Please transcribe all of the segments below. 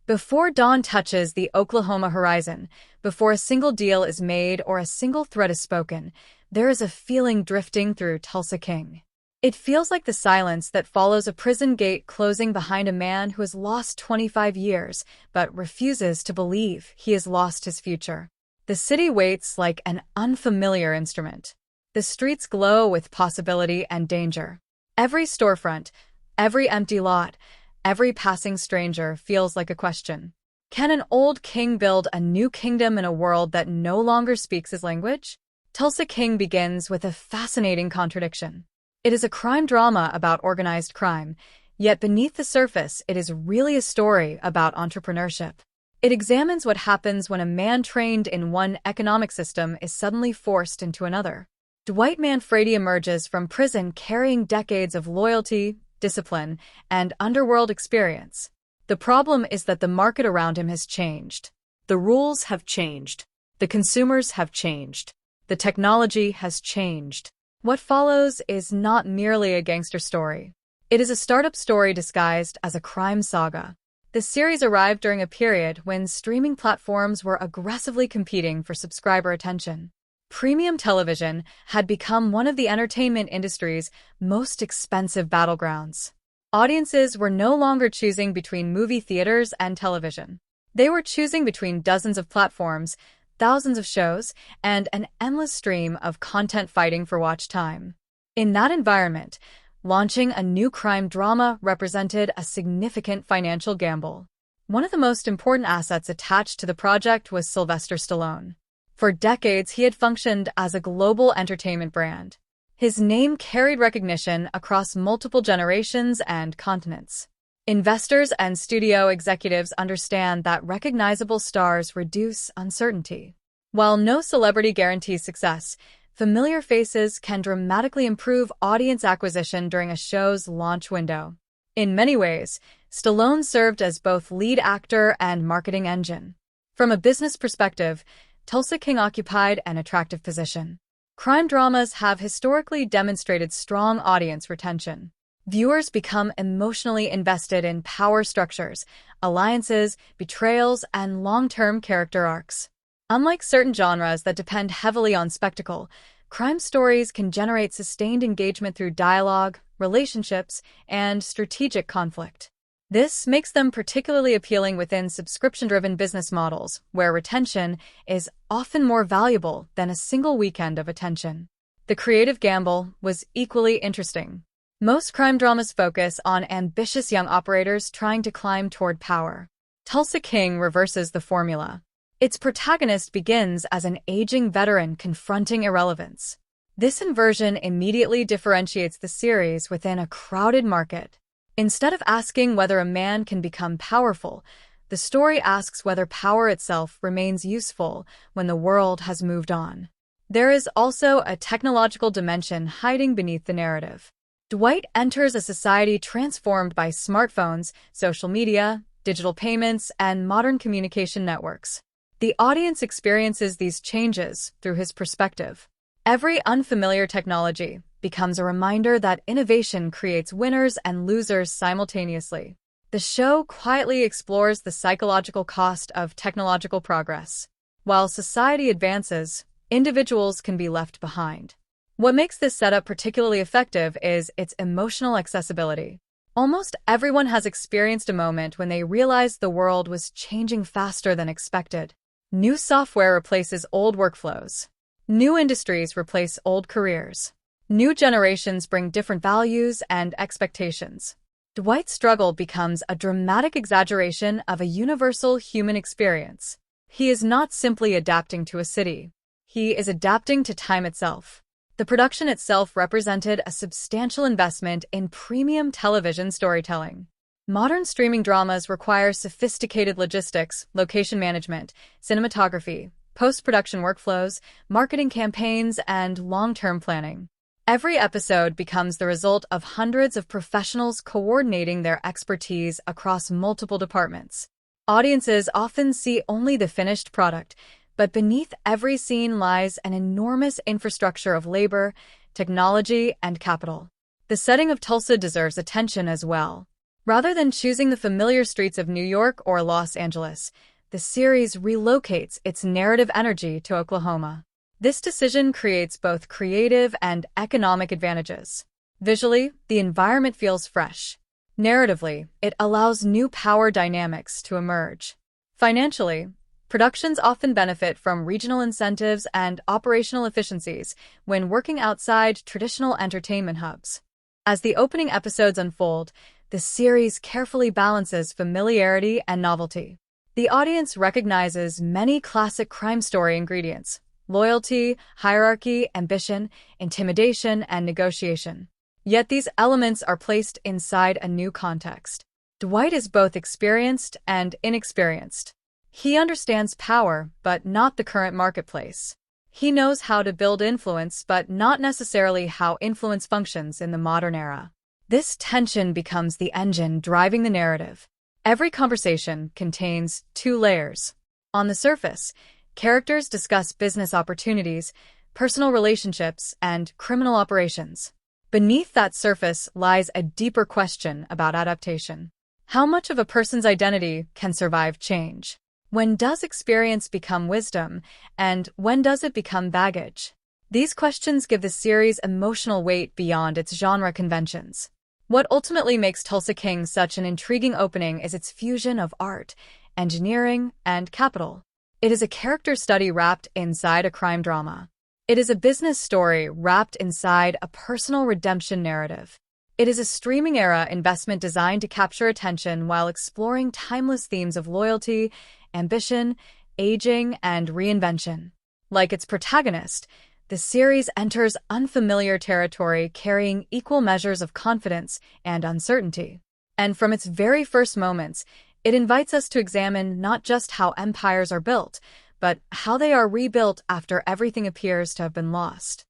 Before dawn touches the Oklahoma horizon, before a single deal is made or a single threat is spoken, there is a feeling drifting through Tulsa King. It feels like the silence that follows a prison gate closing behind a man who has lost 25 years but refuses to believe he has lost his future. The city waits like an unfamiliar instrument. The streets glow with possibility and danger. Every storefront, every empty lot, every passing stranger feels like a question. Can an old king build a new kingdom in a world that no longer speaks his language? Tulsa King begins with a fascinating contradiction. It is a crime drama about organized crime, yet beneath the surface it is really a story about entrepreneurship. It examines what happens when a man trained in one economic system is suddenly forced into another. Dwight Manfredi emerges from prison carrying decades of loyalty, discipline, and underworld experience. The problem is that the market around him has changed. The rules have changed. The consumers have changed. The technology has changed. What follows is not merely a gangster story. It is a startup story disguised as a crime saga. The series arrived during a period when streaming platforms were aggressively competing for subscriber attention. Premium television had become one of the entertainment industry's most expensive battlegrounds. Audiences were no longer choosing between movie theaters and television. They were choosing between dozens of platforms, thousands of shows, and an endless stream of content fighting for watch time. In that environment, launching a new crime drama represented a significant financial gamble. One of the most important assets attached to the project was Sylvester Stallone. For decades, he had functioned as a global entertainment brand. His name carried recognition across multiple generations and continents. Investors and studio executives understand that recognizable stars reduce uncertainty. While no celebrity guarantees success, familiar faces can dramatically improve audience acquisition during a show's launch window. In many ways, Stallone served as both lead actor and marketing engine. From a business perspective, Tulsa King occupied an attractive position. Crime dramas have historically demonstrated strong audience retention. Viewers become emotionally invested in power structures, alliances, betrayals, and long-term character arcs. Unlike certain genres that depend heavily on spectacle, crime stories can generate sustained engagement through dialogue, relationships, and strategic conflict. This makes them particularly appealing within subscription-driven business models, where retention is often more valuable than a single weekend of attention. The creative gamble was equally interesting. Most crime dramas focus on ambitious young operators trying to climb toward power. Tulsa King reverses the formula. Its protagonist begins as an aging veteran confronting irrelevance. This inversion immediately differentiates the series within a crowded market. Instead of asking whether a man can become powerful, the story asks whether power itself remains useful when the world has moved on. There is also a technological dimension hiding beneath the narrative. Dwight enters a society transformed by smartphones, social media, digital payments, and modern communication networks. The audience experiences these changes through his perspective. Every unfamiliar technology becomes a reminder that innovation creates winners and losers simultaneously. The show quietly explores the psychological cost of technological progress. While society advances, individuals can be left behind. What makes this setup particularly effective is its emotional accessibility. Almost everyone has experienced a moment when they realized the world was changing faster than expected. New software replaces old workflows. New industries replace old careers. New generations bring different values and expectations. Dwight's struggle becomes a dramatic exaggeration of a universal human experience. He is not simply adapting to a city. He is adapting to time itself. The production itself represented a substantial investment in premium television storytelling. Modern streaming dramas require sophisticated logistics, location management, cinematography, post-production workflows, marketing campaigns, and long-term planning. Every episode becomes the result of hundreds of professionals coordinating their expertise across multiple departments. Audiences often see only the finished product, but beneath every scene lies an enormous infrastructure of labor, technology, and capital. The setting of Tulsa deserves attention as well. Rather than choosing the familiar streets of New York or Los Angeles, the series relocates its narrative energy to Oklahoma. This decision creates both creative and economic advantages. Visually, the environment feels fresh. Narratively, it allows new power dynamics to emerge. Financially, productions often benefit from regional incentives and operational efficiencies when working outside traditional entertainment hubs. As the opening episodes unfold, the series carefully balances familiarity and novelty. The audience recognizes many classic crime story ingredients: loyalty, hierarchy, ambition, intimidation, and negotiation. Yet these elements are placed inside a new context. Dwight is both experienced and inexperienced. He understands power, but not the current marketplace. He knows how to build influence, but not necessarily how influence functions in the modern era. This tension becomes the engine driving the narrative. Every conversation contains two layers. On the surface, characters discuss business opportunities, personal relationships, and criminal operations. Beneath that surface lies a deeper question about adaptation. How much of a person's identity can survive change? When does experience become wisdom, and when does it become baggage? These questions give the series emotional weight beyond its genre conventions. What ultimately makes Tulsa King such an intriguing opening is its fusion of art, engineering, and capital. It is a character study wrapped inside a crime drama. It is a business story wrapped inside a personal redemption narrative. It is a streaming-era investment designed to capture attention while exploring timeless themes of loyalty, ambition, aging, and reinvention. Like its protagonist, the series enters unfamiliar territory carrying equal measures of confidence and uncertainty. And from its very first moments, it invites us to examine not just how empires are built, but how they are rebuilt after everything appears to have been lost.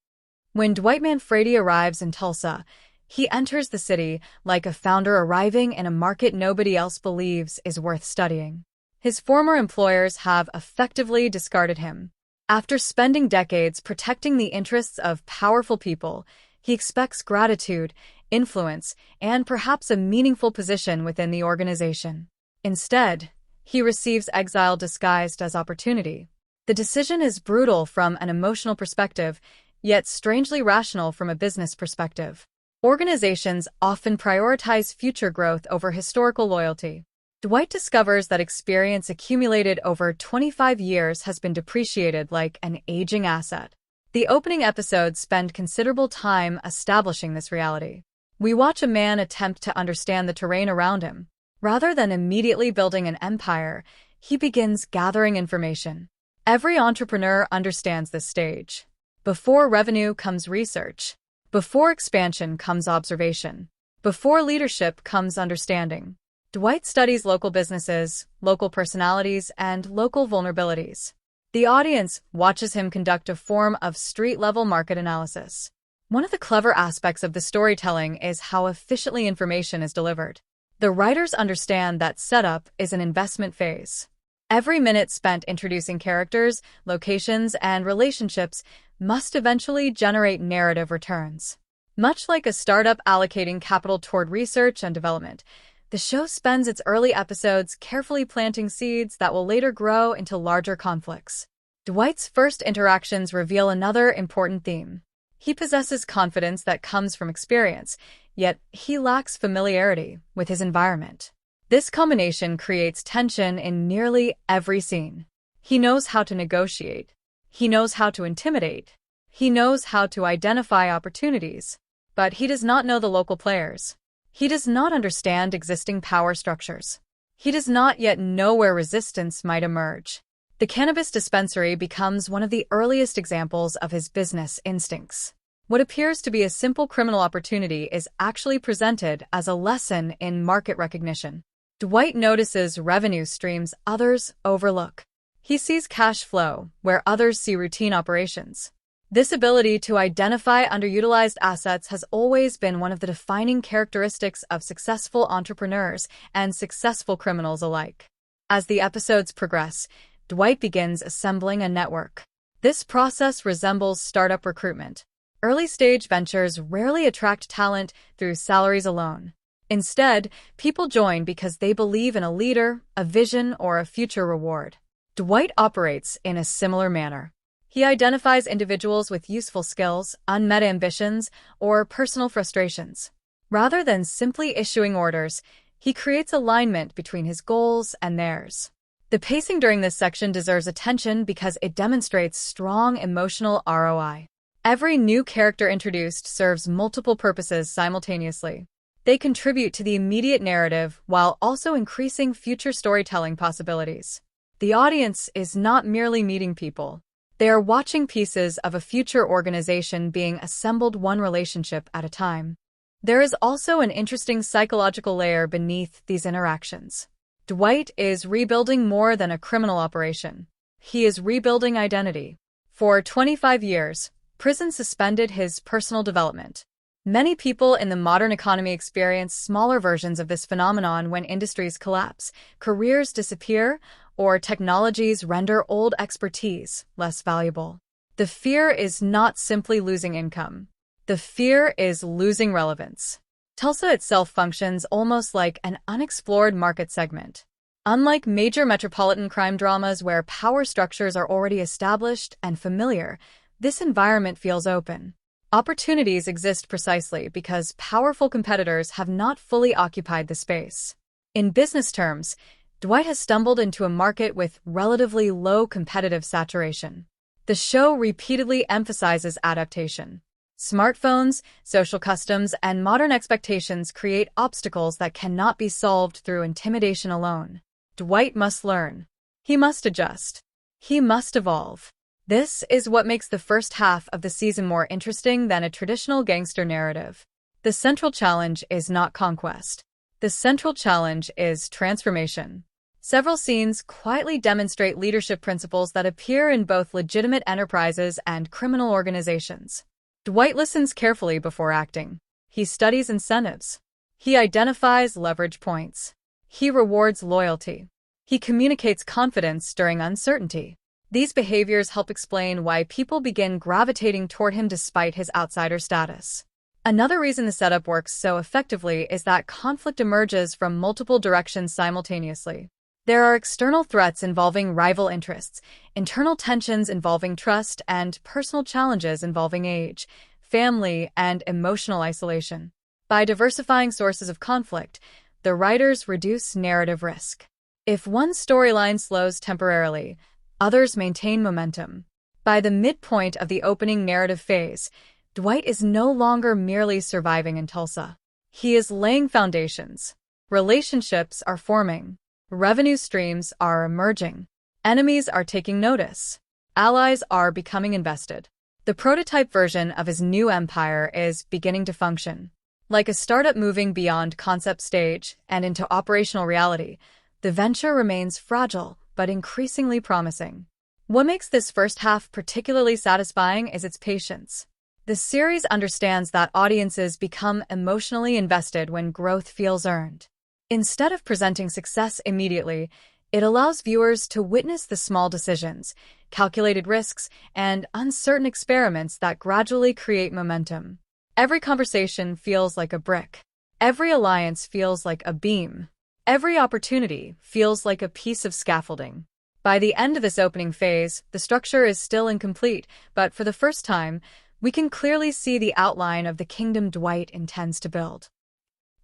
When Dwight Manfredi arrives in Tulsa, he enters the city like a founder arriving in a market nobody else believes is worth studying. His former employers have effectively discarded him. After spending decades protecting the interests of powerful people, he expects gratitude, influence, and perhaps a meaningful position within the organization. Instead, he receives exile disguised as opportunity. The decision is brutal from an emotional perspective, yet strangely rational from a business perspective. Organizations often prioritize future growth over historical loyalty. Dwight discovers that experience accumulated over 25 years has been depreciated like an aging asset. The opening episodes spend considerable time establishing this reality. We watch a man attempt to understand the terrain around him. Rather than immediately building an empire, he begins gathering information. Every entrepreneur understands this stage. Before revenue comes research. Before expansion comes observation. Before leadership comes understanding. Dwight studies local businesses, local personalities, and local vulnerabilities. The audience watches him conduct a form of street-level market analysis. One of the clever aspects of the storytelling is how efficiently information is delivered. The writers understand that setup is an investment phase. Every minute spent introducing characters, locations, and relationships must eventually generate narrative returns. Much like a startup allocating capital toward research and development, the show spends its early episodes carefully planting seeds that will later grow into larger conflicts. Dwight's first interactions reveal another important theme. He possesses confidence that comes from experience, yet he lacks familiarity with his environment. This combination creates tension in nearly every scene. He knows how to negotiate. He knows how to intimidate. He knows how to identify opportunities. But he does not know the local players. He does not understand existing power structures. He does not yet know where resistance might emerge. The cannabis dispensary becomes one of the earliest examples of his business instincts. What appears to be a simple criminal opportunity is actually presented as a lesson in market recognition. Dwight notices revenue streams others overlook. He sees cash flow where others see routine operations. This ability to identify underutilized assets has always been one of the defining characteristics of successful entrepreneurs and successful criminals alike. As the episodes progress, Dwight begins assembling a network. This process resembles startup recruitment. Early-stage ventures rarely attract talent through salaries alone. Instead, people join because they believe in a leader, a vision, or a future reward. Dwight operates in a similar manner. He identifies individuals with useful skills, unmet ambitions, or personal frustrations. Rather than simply issuing orders, he creates alignment between his goals and theirs. The pacing during this section deserves attention because it demonstrates strong emotional ROI. Every new character introduced serves multiple purposes simultaneously. They contribute to the immediate narrative while also increasing future storytelling possibilities. The audience is not merely meeting people. They are watching pieces of a future organization being assembled one relationship at a time. There is also an interesting psychological layer beneath these interactions. Dwight is rebuilding more than a criminal operation. He is rebuilding identity. For 25 years, prison suspended his personal development. Many people in the modern economy experience smaller versions of this phenomenon when industries collapse, careers disappear, or technologies render old expertise less valuable. The fear is not simply losing income. The fear is losing relevance. Tulsa itself functions almost like an unexplored market segment. Unlike major metropolitan crime dramas where power structures are already established and familiar, this environment feels open. Opportunities exist precisely because powerful competitors have not fully occupied the space. In business terms, Dwight has stumbled into a market with relatively low competitive saturation. The show repeatedly emphasizes adaptation. Smartphones, social customs, and modern expectations create obstacles that cannot be solved through intimidation alone. Dwight must learn. He must adjust. He must evolve. This is what makes the first half of the season more interesting than a traditional gangster narrative. The central challenge is not conquest. The central challenge is transformation. Several scenes quietly demonstrate leadership principles that appear in both legitimate enterprises and criminal organizations. Dwight listens carefully before acting. He studies incentives. He identifies leverage points. He rewards loyalty. He communicates confidence during uncertainty. These behaviors help explain why people begin gravitating toward him despite his outsider status. Another reason the setup works so effectively is that conflict emerges from multiple directions simultaneously. There are external threats involving rival interests, internal tensions involving trust, and personal challenges involving age, family, and emotional isolation. By diversifying sources of conflict, the writers reduce narrative risk. If one storyline slows temporarily, others maintain momentum. By the midpoint of the opening narrative phase, Dwight is no longer merely surviving in Tulsa. He is laying foundations. Relationships are forming. Revenue streams are emerging. Enemies are taking notice. Allies are becoming invested. The prototype version of his new empire is beginning to function. Like a startup moving beyond concept stage and into operational reality, the venture remains fragile but increasingly promising. What makes this first half particularly satisfying is its patience. The series understands that audiences become emotionally invested when growth feels earned. Instead of presenting success immediately, it allows viewers to witness the small decisions, calculated risks, and uncertain experiments that gradually create momentum. Every conversation feels like a brick. Every alliance feels like a beam. Every opportunity feels like a piece of scaffolding. By the end of this opening phase, the structure is still incomplete, but for the first time, we can clearly see the outline of the kingdom Dwight intends to build.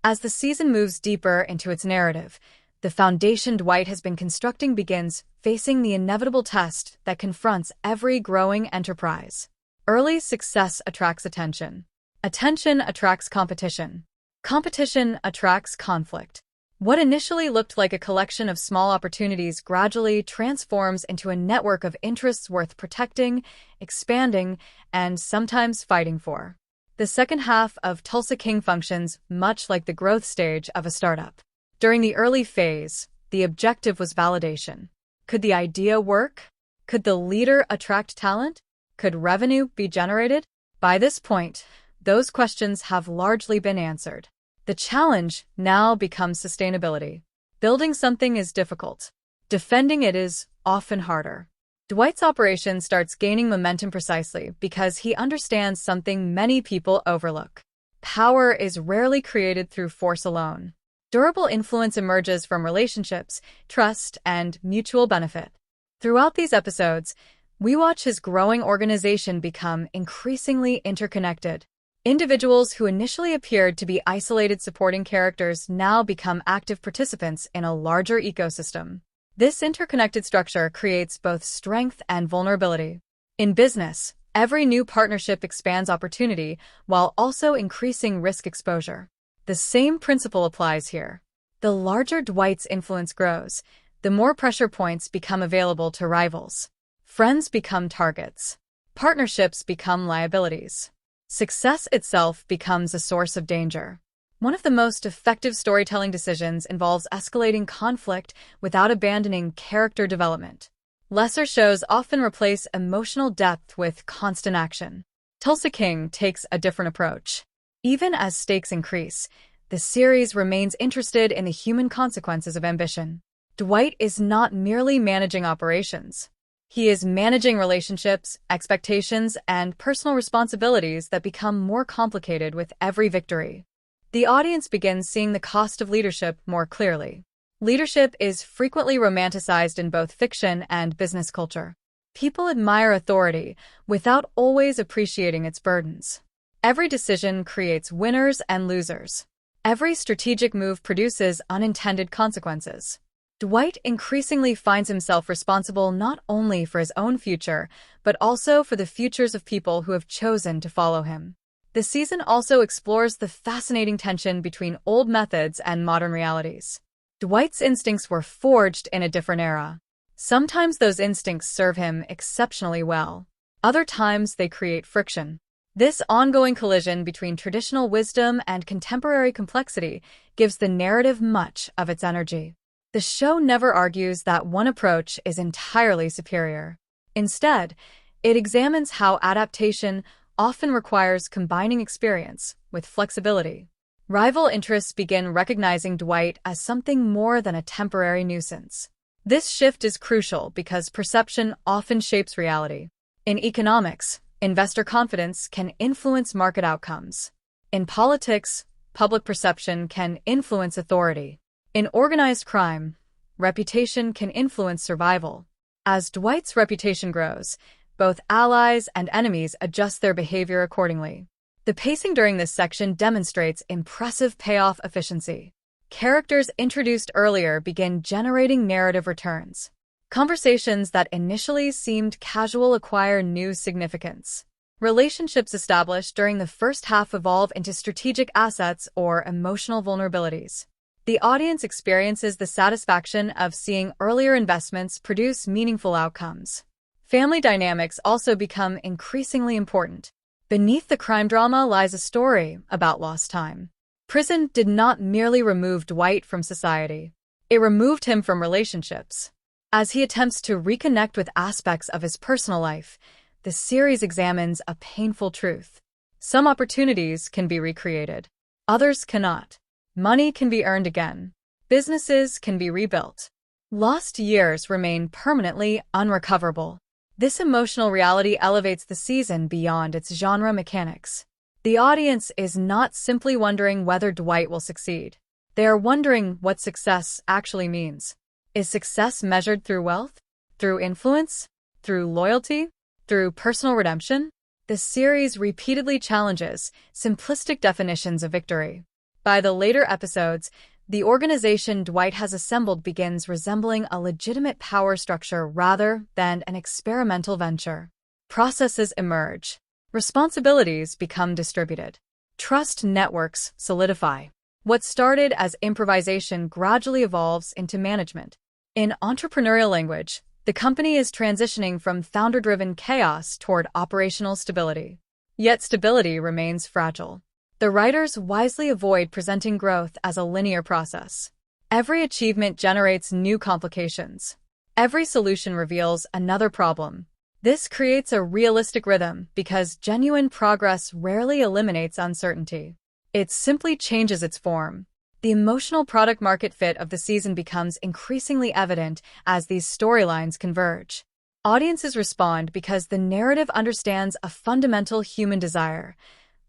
As the season moves deeper into its narrative, the foundation Dwight has been constructing begins facing the inevitable test that confronts every growing enterprise. Early success attracts attention. Attention attracts competition. Competition attracts conflict. What initially looked like a collection of small opportunities gradually transforms into a network of interests worth protecting, expanding, and sometimes fighting for. The second half of Tulsa King functions much like the growth stage of a startup. During the early phase, the objective was validation. Could the idea work? Could the leader attract talent? Could revenue be generated? By this point, those questions have largely been answered. The challenge now becomes sustainability. Building something is difficult. Defending it is often harder. Dwight's operation starts gaining momentum precisely because he understands something many people overlook. Power is rarely created through force alone. Durable influence emerges from relationships, trust, and mutual benefit. Throughout these episodes, we watch his growing organization become increasingly interconnected. Individuals who initially appeared to be isolated supporting characters now become active participants in a larger ecosystem. This interconnected structure creates both strength and vulnerability. In business, every new partnership expands opportunity while also increasing risk exposure. The same principle applies here. The larger Dwight's influence grows, the more pressure points become available to rivals. Friends become targets. Partnerships become liabilities. Success itself becomes a source of danger. One of the most effective storytelling decisions involves escalating conflict without abandoning character development. Lesser shows often replace emotional depth with constant action. Tulsa King takes a different approach. Even as stakes increase, the series remains interested in the human consequences of ambition. Dwight is not merely managing operations. He is managing relationships, expectations, and personal responsibilities that become more complicated with every victory. The audience begins seeing the cost of leadership more clearly. Leadership is frequently romanticized in both fiction and business culture. People admire authority without always appreciating its burdens. Every decision creates winners and losers. Every strategic move produces unintended consequences. Dwight increasingly finds himself responsible not only for his own future, but also for the futures of people who have chosen to follow him. The season also explores the fascinating tension between old methods and modern realities. Dwight's instincts were forged in a different era. Sometimes those instincts serve him exceptionally well. Other times they create friction. This ongoing collision between traditional wisdom and contemporary complexity gives the narrative much of its energy. The show never argues that one approach is entirely superior. Instead, it examines how adaptation often requires combining experience with flexibility. Rival interests begin recognizing Dwight as something more than a temporary nuisance. This shift is crucial because perception often shapes reality. In economics, investor confidence can influence market outcomes. In politics, public perception can influence authority. In organized crime, reputation can influence survival. As Dwight's reputation grows, both allies and enemies adjust their behavior accordingly. The pacing during this section demonstrates impressive payoff efficiency. Characters introduced earlier begin generating narrative returns. Conversations that initially seemed casual acquire new significance. Relationships established during the first half evolve into strategic assets or emotional vulnerabilities. The audience experiences the satisfaction of seeing earlier investments produce meaningful outcomes. Family dynamics also become increasingly important. Beneath the crime drama lies a story about lost time. Prison did not merely remove Dwight from society. It removed him from relationships. As he attempts to reconnect with aspects of his personal life, the series examines a painful truth. Some opportunities can be recreated. Others cannot. Money can be earned again. Businesses can be rebuilt. Lost years remain permanently unrecoverable. This emotional reality elevates the season beyond its genre mechanics. The audience is not simply wondering whether Dwight will succeed. They are wondering what success actually means. Is success measured through wealth? Through influence? Through loyalty? Through personal redemption? The series repeatedly challenges simplistic definitions of victory. By the later episodes, the organization Dwight has assembled begins resembling a legitimate power structure rather than an experimental venture. Processes emerge. Responsibilities become distributed. Trust networks solidify. What started as improvisation gradually evolves into management. In entrepreneurial language, the company is transitioning from founder-driven chaos toward operational stability. Yet stability remains fragile. The writers wisely avoid presenting growth as a linear process. Every achievement generates new complications. Every solution reveals another problem. This creates a realistic rhythm because genuine progress rarely eliminates uncertainty. It simply changes its form. The emotional product-market fit of the season becomes increasingly evident as these storylines converge. Audiences respond because the narrative understands a fundamental human desire: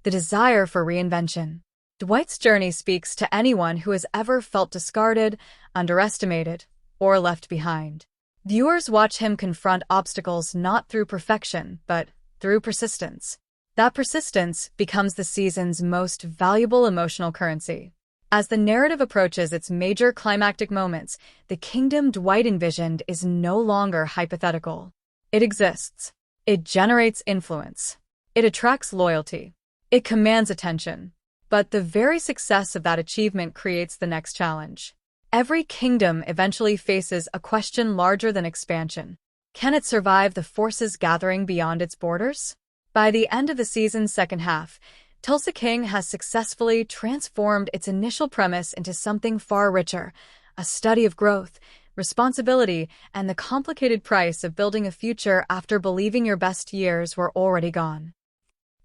the desire for reinvention. Dwight's journey speaks to anyone who has ever felt discarded, underestimated, or left behind. Viewers watch him confront obstacles not through perfection, but through persistence. That persistence becomes the season's most valuable emotional currency. As the narrative approaches its major climactic moments, the kingdom Dwight envisioned is no longer hypothetical. It exists. It generates influence. It attracts loyalty. It commands attention. But the very success of that achievement creates the next challenge. Every kingdom eventually faces a question larger than expansion. Can it survive the forces gathering beyond its borders? By the end of the season's second half, Tulsa King has successfully transformed its initial premise into something far richer, a study of growth, responsibility, and the complicated price of building a future after believing your best years were already gone.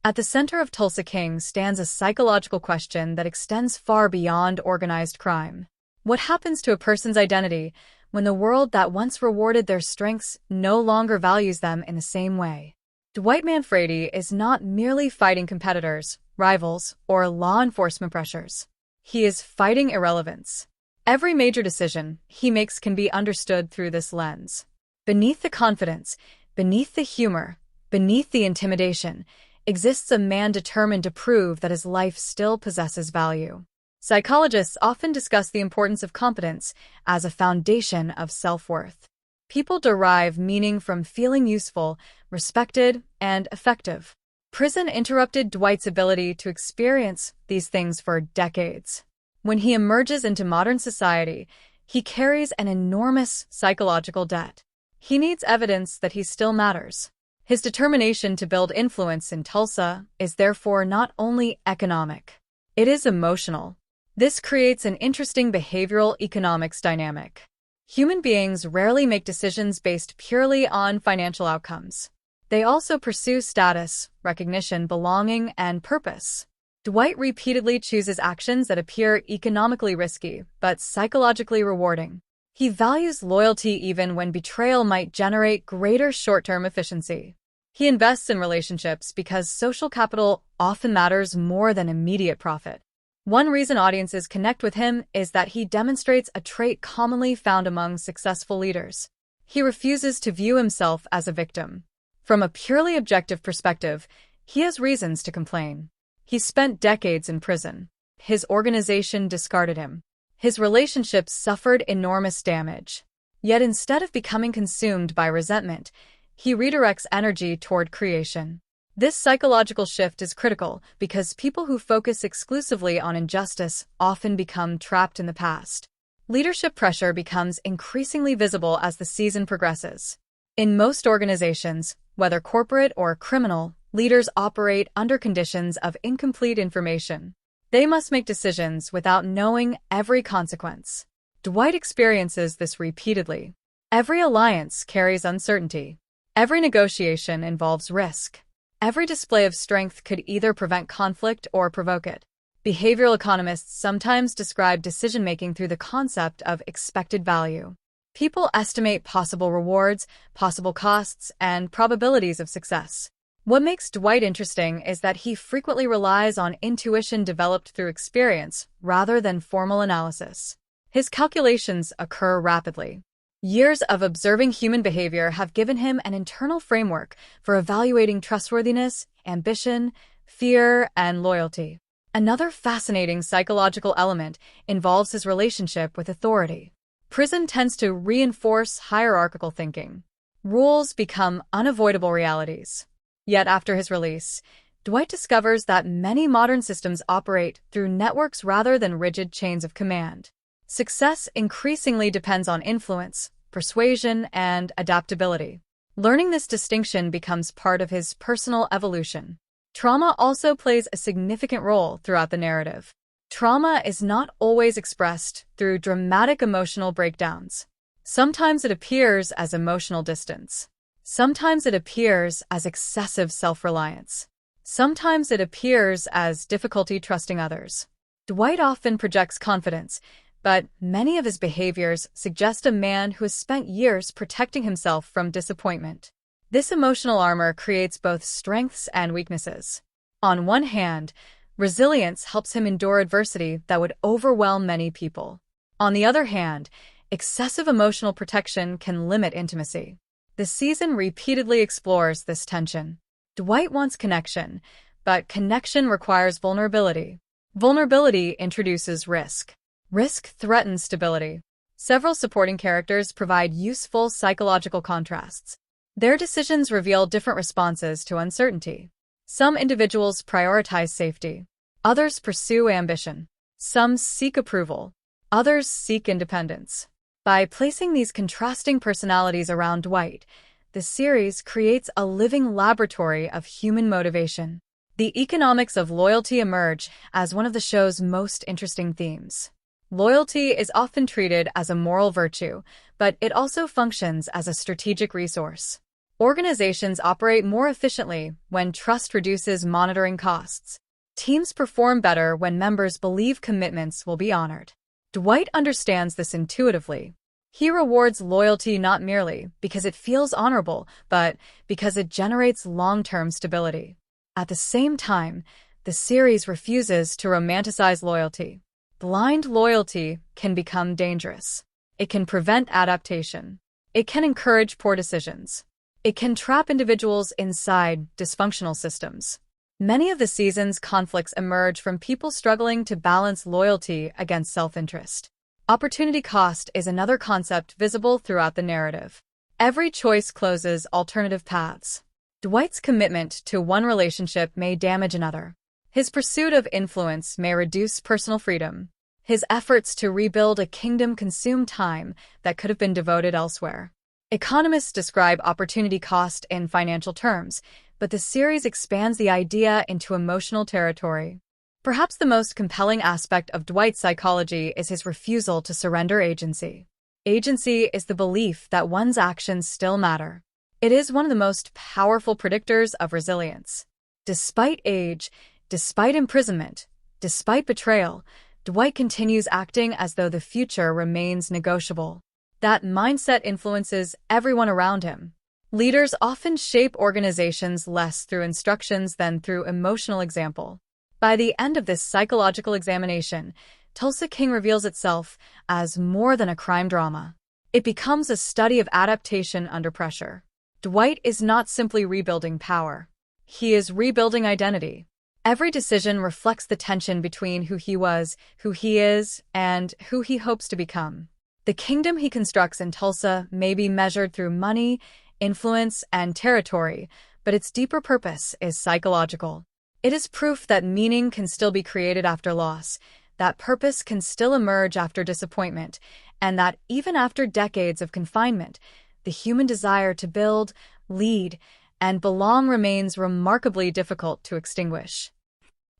At the center of Tulsa King stands a psychological question that extends far beyond organized crime. What happens to a person's identity when the world that once rewarded their strengths no longer values them in the same way? Dwight Manfredi is not merely fighting competitors, rivals, or law enforcement pressures. He is fighting irrelevance. Every major decision he makes can be understood through this lens. Beneath the confidence, beneath the humor, beneath the intimidation, exists a man determined to prove that his life still possesses value. Psychologists often discuss the importance of competence as a foundation of self-worth. People derive meaning from feeling useful, respected, and effective. Prison interrupted Dwight's ability to experience these things for decades. When he emerges into modern society, he carries an enormous psychological debt. He needs evidence that he still matters. His determination to build influence in Tulsa is therefore not only economic. It is emotional. This creates an interesting behavioral economics dynamic. Human beings rarely make decisions based purely on financial outcomes. They also pursue status, recognition, belonging, and purpose. Dwight repeatedly chooses actions that appear economically risky, but psychologically rewarding. He values loyalty even when betrayal might generate greater short-term efficiency. He invests in relationships because social capital often matters more than immediate profit. One reason audiences connect with him is that he demonstrates a trait commonly found among successful leaders. He refuses to view himself as a victim. From a purely objective perspective, he has reasons to complain. He spent decades in prison. His organization discarded him. His relationships suffered enormous damage. Yet instead of becoming consumed by resentment, he redirects energy toward creation. This psychological shift is critical because people who focus exclusively on injustice often become trapped in the past. Leadership pressure becomes increasingly visible as the season progresses. In most organizations, whether corporate or criminal, leaders operate under conditions of incomplete information. They must make decisions without knowing every consequence. Dwight experiences this repeatedly. Every alliance carries uncertainty. Every negotiation involves risk. Every display of strength could either prevent conflict or provoke it. Behavioral economists sometimes describe decision-making through the concept of expected value. People estimate possible rewards, possible costs, and probabilities of success. What makes Dwight interesting is that he frequently relies on intuition developed through experience rather than formal analysis. His calculations occur rapidly. Years of observing human behavior have given him an internal framework for evaluating trustworthiness, ambition, fear, and loyalty. Another fascinating psychological element involves his relationship with authority. Prison tends to reinforce hierarchical thinking. Rules become unavoidable realities. Yet after his release, Dwight discovers that many modern systems operate through networks rather than rigid chains of command. Success increasingly depends on influence, persuasion, and adaptability. Learning this distinction becomes part of his personal evolution. Trauma also plays a significant role throughout the narrative. Trauma is not always expressed through dramatic emotional breakdowns. Sometimes it appears as emotional distance. Sometimes it appears as excessive self-reliance. Sometimes it appears as difficulty trusting others. Dwight often projects confidence, but many of his behaviors suggest a man who has spent years protecting himself from disappointment. This emotional armor creates both strengths and weaknesses. On one hand, resilience helps him endure adversity that would overwhelm many people. On the other hand, excessive emotional protection can limit intimacy. The season repeatedly explores this tension. Dwight wants connection, but connection requires vulnerability. Vulnerability introduces risk. Risk threatens stability. Several supporting characters provide useful psychological contrasts. Their decisions reveal different responses to uncertainty. Some individuals prioritize safety. Others pursue ambition. Some seek approval. Others seek independence. By placing these contrasting personalities around Dwight, the series creates a living laboratory of human motivation. The economics of loyalty emerge as one of the show's most interesting themes. Loyalty is often treated as a moral virtue, but it also functions as a strategic resource. Organizations operate more efficiently when trust reduces monitoring costs. Teams perform better when members believe commitments will be honored. Dwight understands this intuitively. He rewards loyalty not merely because it feels honorable, but because it generates long-term stability. At the same time, the series refuses to romanticize loyalty. Blind loyalty can become dangerous. It can prevent adaptation. It can encourage poor decisions. It can trap individuals inside dysfunctional systems. Many of the season's conflicts emerge from people struggling to balance loyalty against self-interest. Opportunity cost is another concept visible throughout the narrative. Every choice closes alternative paths. Dwight's commitment to one relationship may damage another. His pursuit of influence may reduce personal freedom. His efforts to rebuild a kingdom consume time that could have been devoted elsewhere. Economists describe opportunity cost in financial terms, but the series expands the idea into emotional territory. Perhaps the most compelling aspect of Dwight's psychology is his refusal to surrender agency. Agency is the belief that one's actions still matter. It is one of the most powerful predictors of resilience. Despite age, despite imprisonment, despite betrayal, Dwight continues acting as though the future remains negotiable. That mindset influences everyone around him. Leaders often shape organizations less through instructions than through emotional example. By the end of this psychological examination, Tulsa King reveals itself as more than a crime drama. It becomes a study of adaptation under pressure. Dwight is not simply rebuilding power. He is rebuilding identity. Every decision reflects the tension between who he was, who he is, and who he hopes to become. The kingdom he constructs in Tulsa may be measured through money, influence, and territory, but its deeper purpose is psychological. It is proof that meaning can still be created after loss, that purpose can still emerge after disappointment, and that even after decades of confinement, the human desire to build, lead, and belong remains remarkably difficult to extinguish.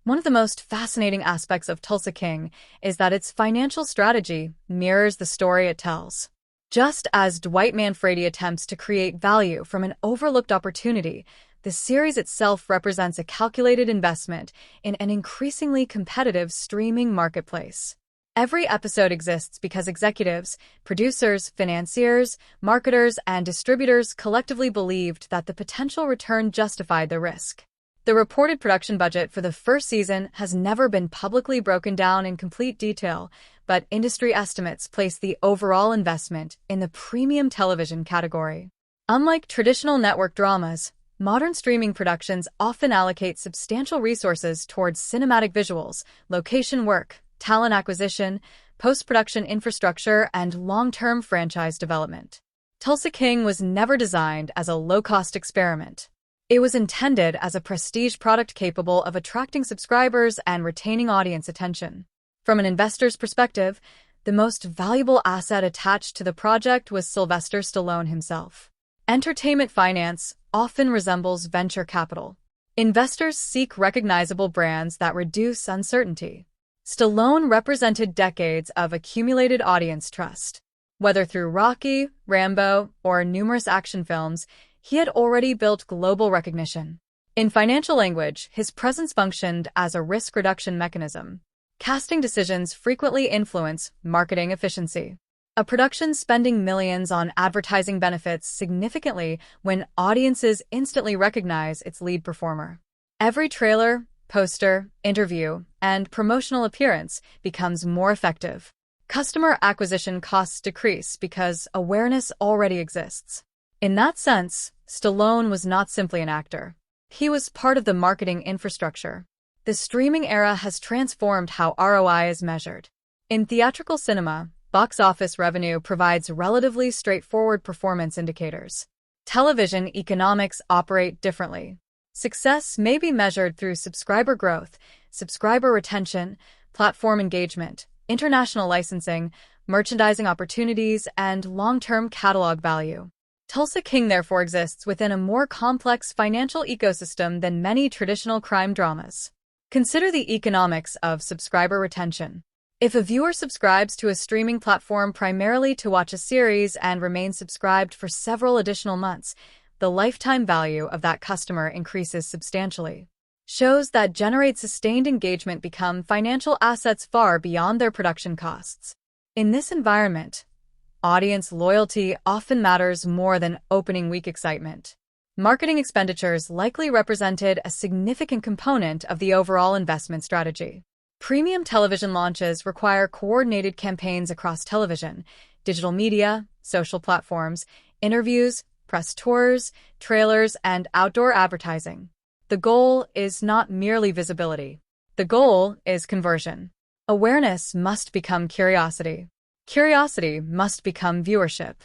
One of the most fascinating aspects of Tulsa King is that its financial strategy mirrors the story it tells. Just as Dwight Manfredi attempts to create value from an overlooked opportunity, the series itself represents a calculated investment in an increasingly competitive streaming marketplace. Every episode exists because executives, producers, financiers, marketers, and distributors collectively believed that the potential return justified the risk. The reported production budget for the first season has never been publicly broken down in complete detail, but industry estimates place the overall investment in the premium television category. Unlike traditional network dramas, modern streaming productions often allocate substantial resources towards cinematic visuals, location work, talent acquisition, post-production infrastructure, and long-term franchise development. Tulsa King was never designed as a low-cost experiment. It was intended as a prestige product capable of attracting subscribers and retaining audience attention. From an investor's perspective, the most valuable asset attached to the project was Sylvester Stallone himself. Entertainment finance often resembles venture capital. Investors seek recognizable brands that reduce uncertainty. Stallone represented decades of accumulated audience trust. Whether through Rocky, Rambo, or numerous action films, he had already built global recognition. In financial language, his presence functioned as a risk reduction mechanism. Casting decisions frequently influence marketing efficiency. A production spending millions on advertising benefits significantly when audiences instantly recognize its lead performer. Every trailer, poster, interview, and promotional appearance becomes more effective. Customer acquisition costs decrease because awareness already exists. In that sense, Stallone was not simply an actor. He was part of the marketing infrastructure. The streaming era has transformed how ROI is measured. In theatrical cinema, box office revenue provides relatively straightforward performance indicators. Television economics operate differently. Success may be measured through subscriber growth, subscriber retention, platform engagement, international licensing, merchandising opportunities, and long-term catalog value. Tulsa King therefore exists within a more complex financial ecosystem than many traditional crime dramas. Consider the economics of subscriber retention. If a viewer subscribes to a streaming platform primarily to watch a series and remains subscribed for several additional months, the lifetime value of that customer increases substantially. Shows that generate sustained engagement become financial assets far beyond their production costs. In this environment, audience loyalty often matters more than opening week excitement. Marketing expenditures likely represented a significant component of the overall investment strategy. Premium television launches require coordinated campaigns across television, digital media, social platforms, interviews, press tours, trailers, and outdoor advertising. The goal is not merely visibility. The goal is conversion. Awareness must become curiosity. Curiosity must become viewership.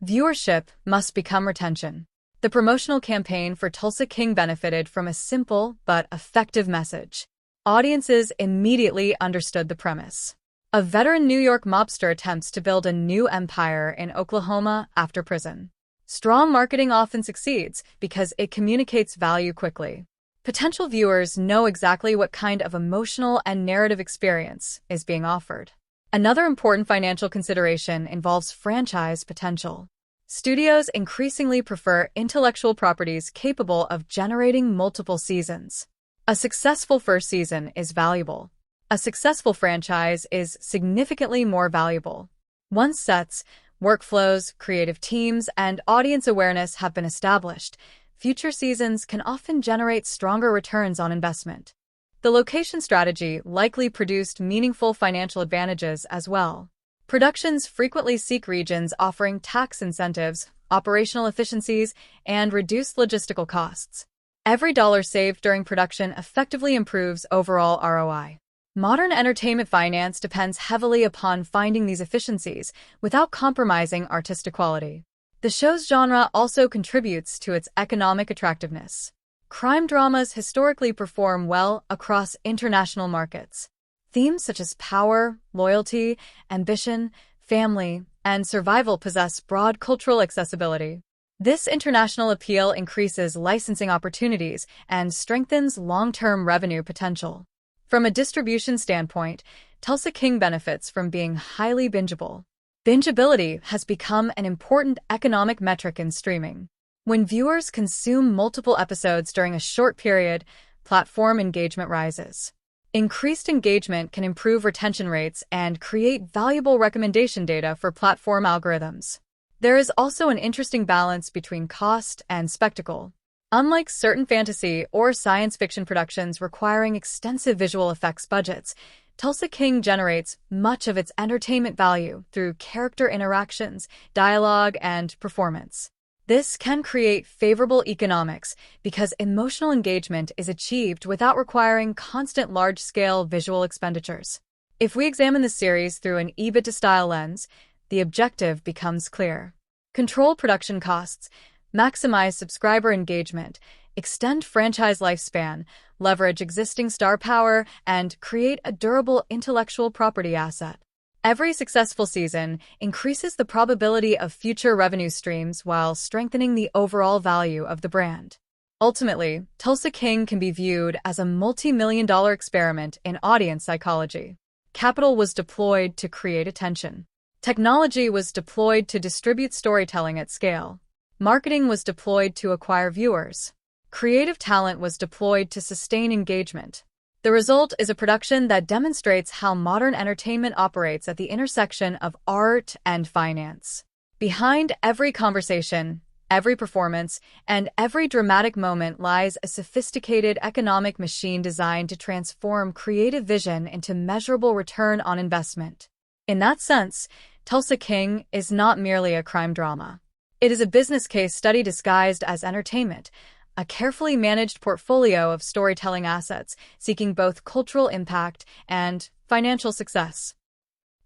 Viewership must become retention. The promotional campaign for Tulsa King benefited from a simple but effective message. Audiences immediately understood the premise. A veteran New York mobster attempts to build a new empire in Oklahoma after prison. Strong marketing often succeeds because it communicates value quickly. Potential viewers know exactly what kind of emotional and narrative experience is being offered. Another important financial consideration involves franchise potential. Studios increasingly prefer intellectual properties capable of generating multiple seasons. A successful first season is valuable. A successful franchise is significantly more valuable. Once sets, workflows, creative teams, and audience awareness have been established, future seasons can often generate stronger returns on investment. The location strategy likely produced meaningful financial advantages as well. Productions frequently seek regions offering tax incentives, operational efficiencies, and reduced logistical costs. Every dollar saved during production effectively improves overall ROI. Modern entertainment finance depends heavily upon finding these efficiencies without compromising artistic quality. The show's genre also contributes to its economic attractiveness. Crime dramas historically perform well across international markets. Themes such as power, loyalty, ambition, family, and survival possess broad cultural accessibility. This international appeal increases licensing opportunities and strengthens long-term revenue potential. From a distribution standpoint, Tulsa King benefits from being highly bingeable. Bingeability has become an important economic metric in streaming. When viewers consume multiple episodes during a short period, platform engagement rises. Increased engagement can improve retention rates and create valuable recommendation data for platform algorithms. There is also an interesting balance between cost and spectacle. Unlike certain fantasy or science fiction productions requiring extensive visual effects budgets, Tulsa King generates much of its entertainment value through character interactions, dialogue, and performance. This can create favorable economics because emotional engagement is achieved without requiring constant large-scale visual expenditures. If we examine the series through an EBITDA-style lens, the objective becomes clear. Control production costs, maximize subscriber engagement, extend franchise lifespan, leverage existing star power, and create a durable intellectual property asset. Every successful season increases the probability of future revenue streams while strengthening the overall value of the brand. Ultimately, Tulsa King can be viewed as a multi-million-dollar experiment in audience psychology. Capital was deployed to create attention. Technology was deployed to distribute storytelling at scale. Marketing was deployed to acquire viewers. Creative talent was deployed to sustain engagement. The result is a production that demonstrates how modern entertainment operates at the intersection of art and finance. Behind every conversation, Every performance and every dramatic moment lies a sophisticated economic machine designed to transform creative vision into measurable return on investment. In that sense, Tulsa King is not merely a crime drama. It is a business case study disguised as entertainment, a carefully managed portfolio of storytelling assets seeking both cultural impact and financial success.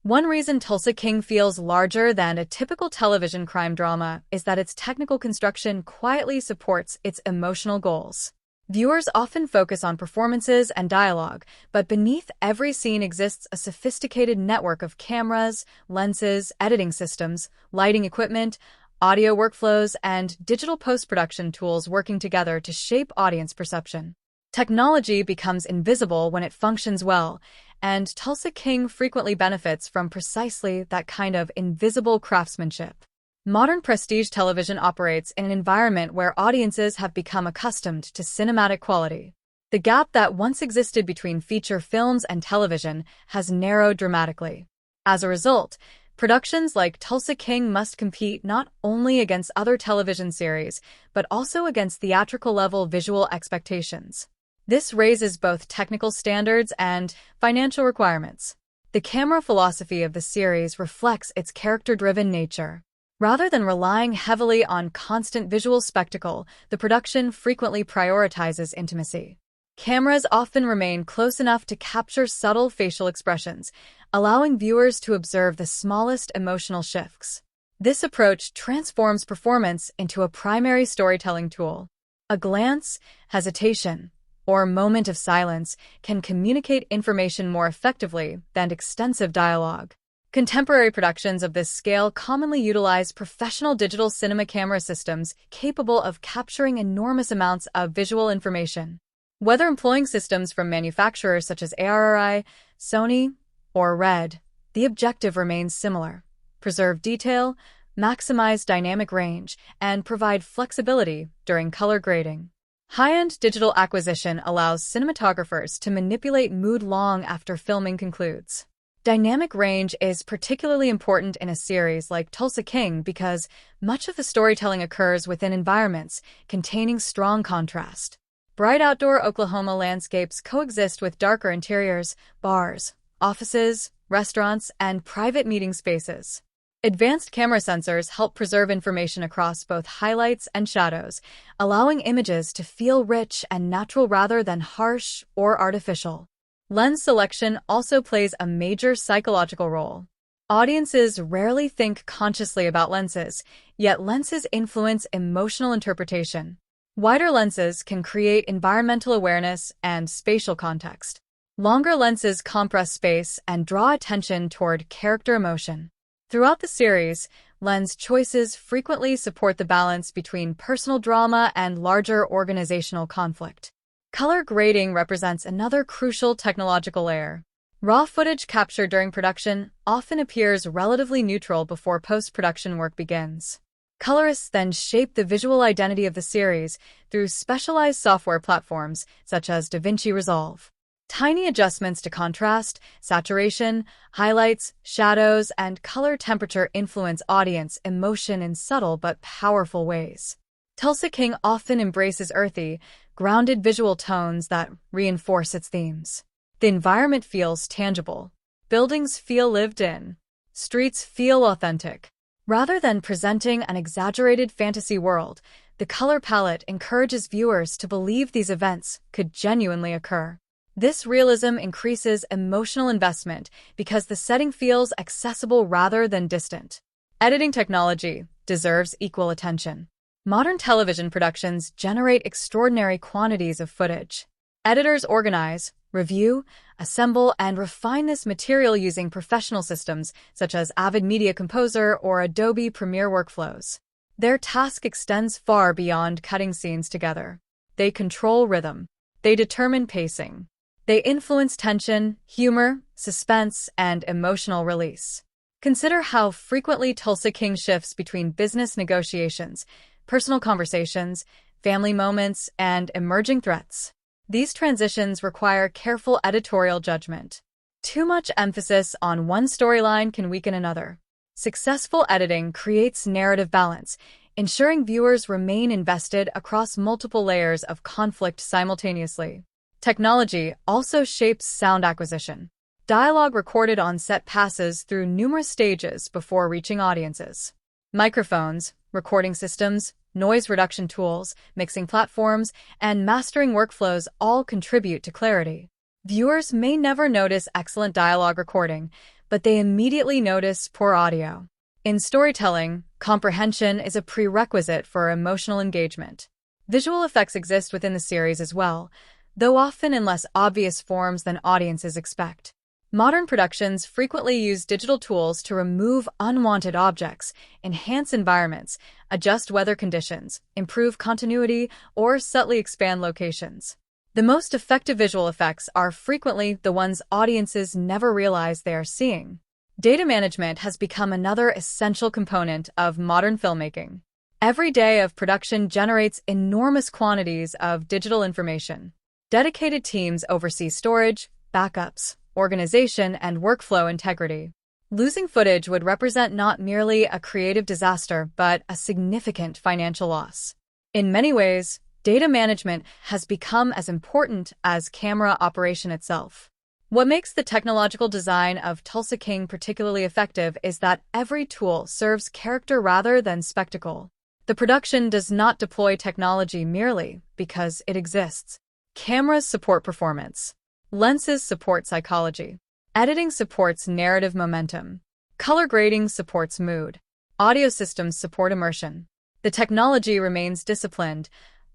One reason Tulsa King feels larger than a typical television crime drama is that its technical construction quietly supports its emotional goals. Viewers often focus on performances and dialogue, but beneath every scene exists a sophisticated network of cameras, lenses, editing systems, lighting equipment, audio workflows, and digital post-production tools working together to shape audience perception. Technology becomes invisible when it functions well, and Tulsa King frequently benefits from precisely that kind of invisible craftsmanship. Modern prestige television operates in an environment where audiences have become accustomed to cinematic quality. The gap that once existed between feature films and television has narrowed dramatically. As a result, productions like Tulsa King must compete not only against other television series, but also against theatrical-level visual expectations. This raises both technical standards and financial requirements. The camera philosophy of the series reflects its character-driven nature. Rather than relying heavily on constant visual spectacle, the production frequently prioritizes intimacy. Cameras often remain close enough to capture subtle facial expressions, allowing viewers to observe the smallest emotional shifts. This approach transforms performance into a primary storytelling tool. A glance, hesitation, or moment of silence can communicate information more effectively than extensive dialogue. Contemporary productions of this scale commonly utilize professional digital cinema camera systems capable of capturing enormous amounts of visual information. Whether employing systems from manufacturers such as ARRI, Sony, or Red, the objective remains similar: preserve detail, maximize dynamic range, and provide flexibility during color grading. High-end digital acquisition allows cinematographers to manipulate mood long after filming concludes. Dynamic range is particularly important in a series like Tulsa King because much of the storytelling occurs within environments containing strong contrast. Bright outdoor Oklahoma landscapes coexist with darker interiors, bars, offices, restaurants, and private meeting spaces. Advanced camera sensors help preserve information across both highlights and shadows, allowing images to feel rich and natural rather than harsh or artificial. Lens selection also plays a major psychological role. Audiences rarely think consciously about lenses, yet lenses influence emotional interpretation. Wider lenses can create environmental awareness and spatial context. Longer lenses compress space and draw attention toward character emotion. Throughout the series, lens choices frequently support the balance between personal drama and larger organizational conflict. Color grading represents another crucial technological layer. Raw footage captured during production often appears relatively neutral before post-production work begins. Colorists then shape the visual identity of the series through specialized software platforms such as DaVinci Resolve. Tiny adjustments to contrast, saturation, highlights, shadows, and color temperature influence audience emotion in subtle but powerful ways. Tulsa King often embraces earthy, grounded visual tones that reinforce its themes. The environment feels tangible. Buildings feel lived in. Streets feel authentic. Rather than presenting an exaggerated fantasy world, the color palette encourages viewers to believe these events could genuinely occur. This realism increases emotional investment because the setting feels accessible rather than distant. Editing technology deserves equal attention. Modern television productions generate extraordinary quantities of footage. Editors organize, review, assemble, and refine this material using professional systems such as Avid Media Composer or Adobe Premiere workflows. Their task extends far beyond cutting scenes together. They control rhythm. They determine pacing. They influence tension, humor, suspense, and emotional release. Consider how frequently Tulsa King shifts between business negotiations, personal conversations, family moments, and emerging threats. These transitions require careful editorial judgment. Too much emphasis on one storyline can weaken another. Successful editing creates narrative balance, ensuring viewers remain invested across multiple layers of conflict simultaneously. Technology also shapes sound acquisition. Dialogue recorded on set passes through numerous stages before reaching audiences. Microphones, recording systems, noise reduction tools, mixing platforms, and mastering workflows all contribute to clarity. Viewers may never notice excellent dialogue recording, but they immediately notice poor audio. In storytelling, comprehension is a prerequisite for emotional engagement. Visual effects exist within the series as well, though often in less obvious forms than audiences expect. Modern productions frequently use digital tools to remove unwanted objects, enhance environments, adjust weather conditions, improve continuity, or subtly expand locations. The most effective visual effects are frequently the ones audiences never realize they are seeing. Data management has become another essential component of modern filmmaking. Every day of production generates enormous quantities of digital information. Dedicated teams oversee storage, backups, organization, and workflow integrity. Losing footage would represent not merely a creative disaster, but a significant financial loss. In many ways, data management has become as important as camera operation itself. What makes the technological design of Tulsa King particularly effective is that every tool serves character rather than spectacle. The production does not deploy technology merely because it exists. Cameras support performance. Lenses support psychology. Editing supports narrative momentum. Color grading supports mood. Audio systems support immersion. The technology remains disciplined,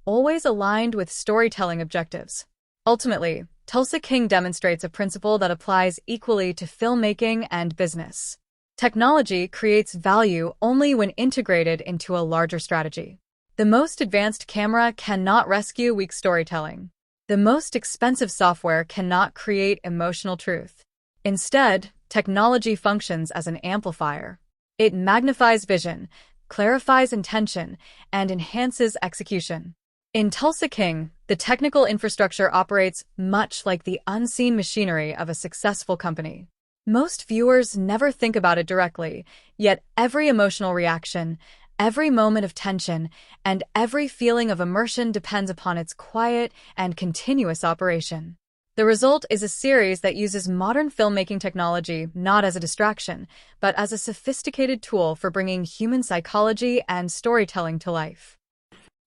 always aligned with storytelling objectives. Ultimately, Tulsa King demonstrates a principle that applies equally to filmmaking and business. Technology creates value only when integrated into a larger strategy. The most advanced camera cannot rescue weak storytelling. The most expensive software cannot create emotional truth. Instead, technology functions as an amplifier. It magnifies vision, clarifies intention, and enhances execution. In Tulsa King, the technical infrastructure operates much like the unseen machinery of a successful company. Most viewers never think about it directly, yet every emotional reaction, every moment of tension, and every feeling of immersion depends upon its quiet and continuous operation. The result is a series that uses modern filmmaking technology not as a distraction, but as a sophisticated tool for bringing human psychology and storytelling to life.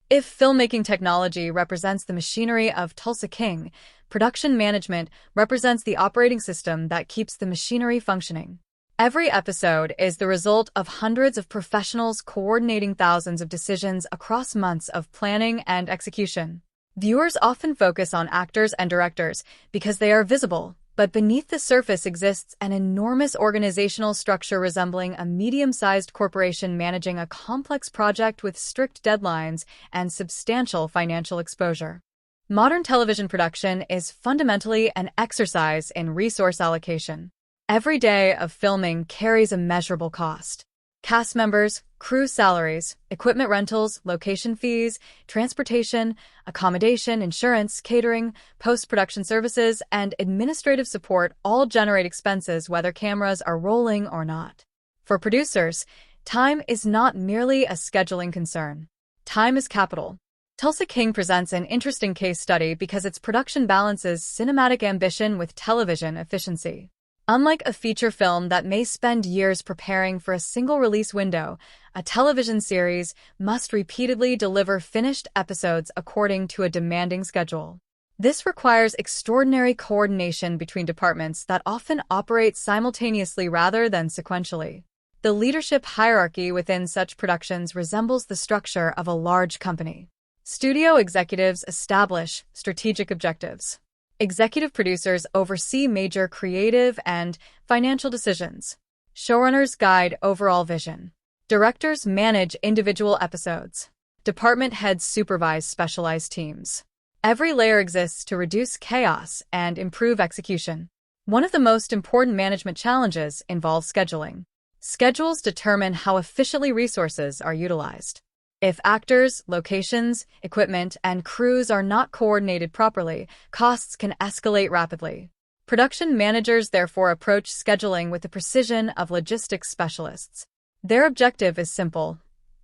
If filmmaking technology represents the machinery of Tulsa King, production management represents the operating system that keeps the machinery functioning. Every episode is the result of hundreds of professionals coordinating thousands of decisions across months of planning and execution. Viewers often focus on actors and directors because they are visible, but beneath the surface exists an enormous organizational structure resembling a medium-sized corporation managing a complex project with strict deadlines and substantial financial exposure. Modern television production is fundamentally an exercise in resource allocation. Every day of filming carries a measurable cost. Cast members, crew salaries, equipment rentals, location fees, transportation, accommodation, insurance, catering, post-production services, and administrative support all generate expenses whether cameras are rolling or not. For producers, time is not merely a scheduling concern. Time is capital. Tulsa King presents an interesting case study because its production balances cinematic ambition with television efficiency. Unlike a feature film that may spend years preparing for a single release window, a television series must repeatedly deliver finished episodes according to a demanding schedule. This requires extraordinary coordination between departments that often operate simultaneously rather than sequentially. The leadership hierarchy within such productions resembles the structure of a large company. Studio executives establish strategic objectives. Executive producers oversee major creative and financial decisions. Showrunners guide overall vision. Directors manage individual episodes. Department heads supervise specialized teams. Every layer exists to reduce chaos and improve execution. One of the most important management challenges involves scheduling. Schedules determine how efficiently resources are utilized. If actors, locations, equipment, and crews are not coordinated properly, costs can escalate rapidly. Production managers therefore approach scheduling with the precision of logistics specialists. Their objective is simple: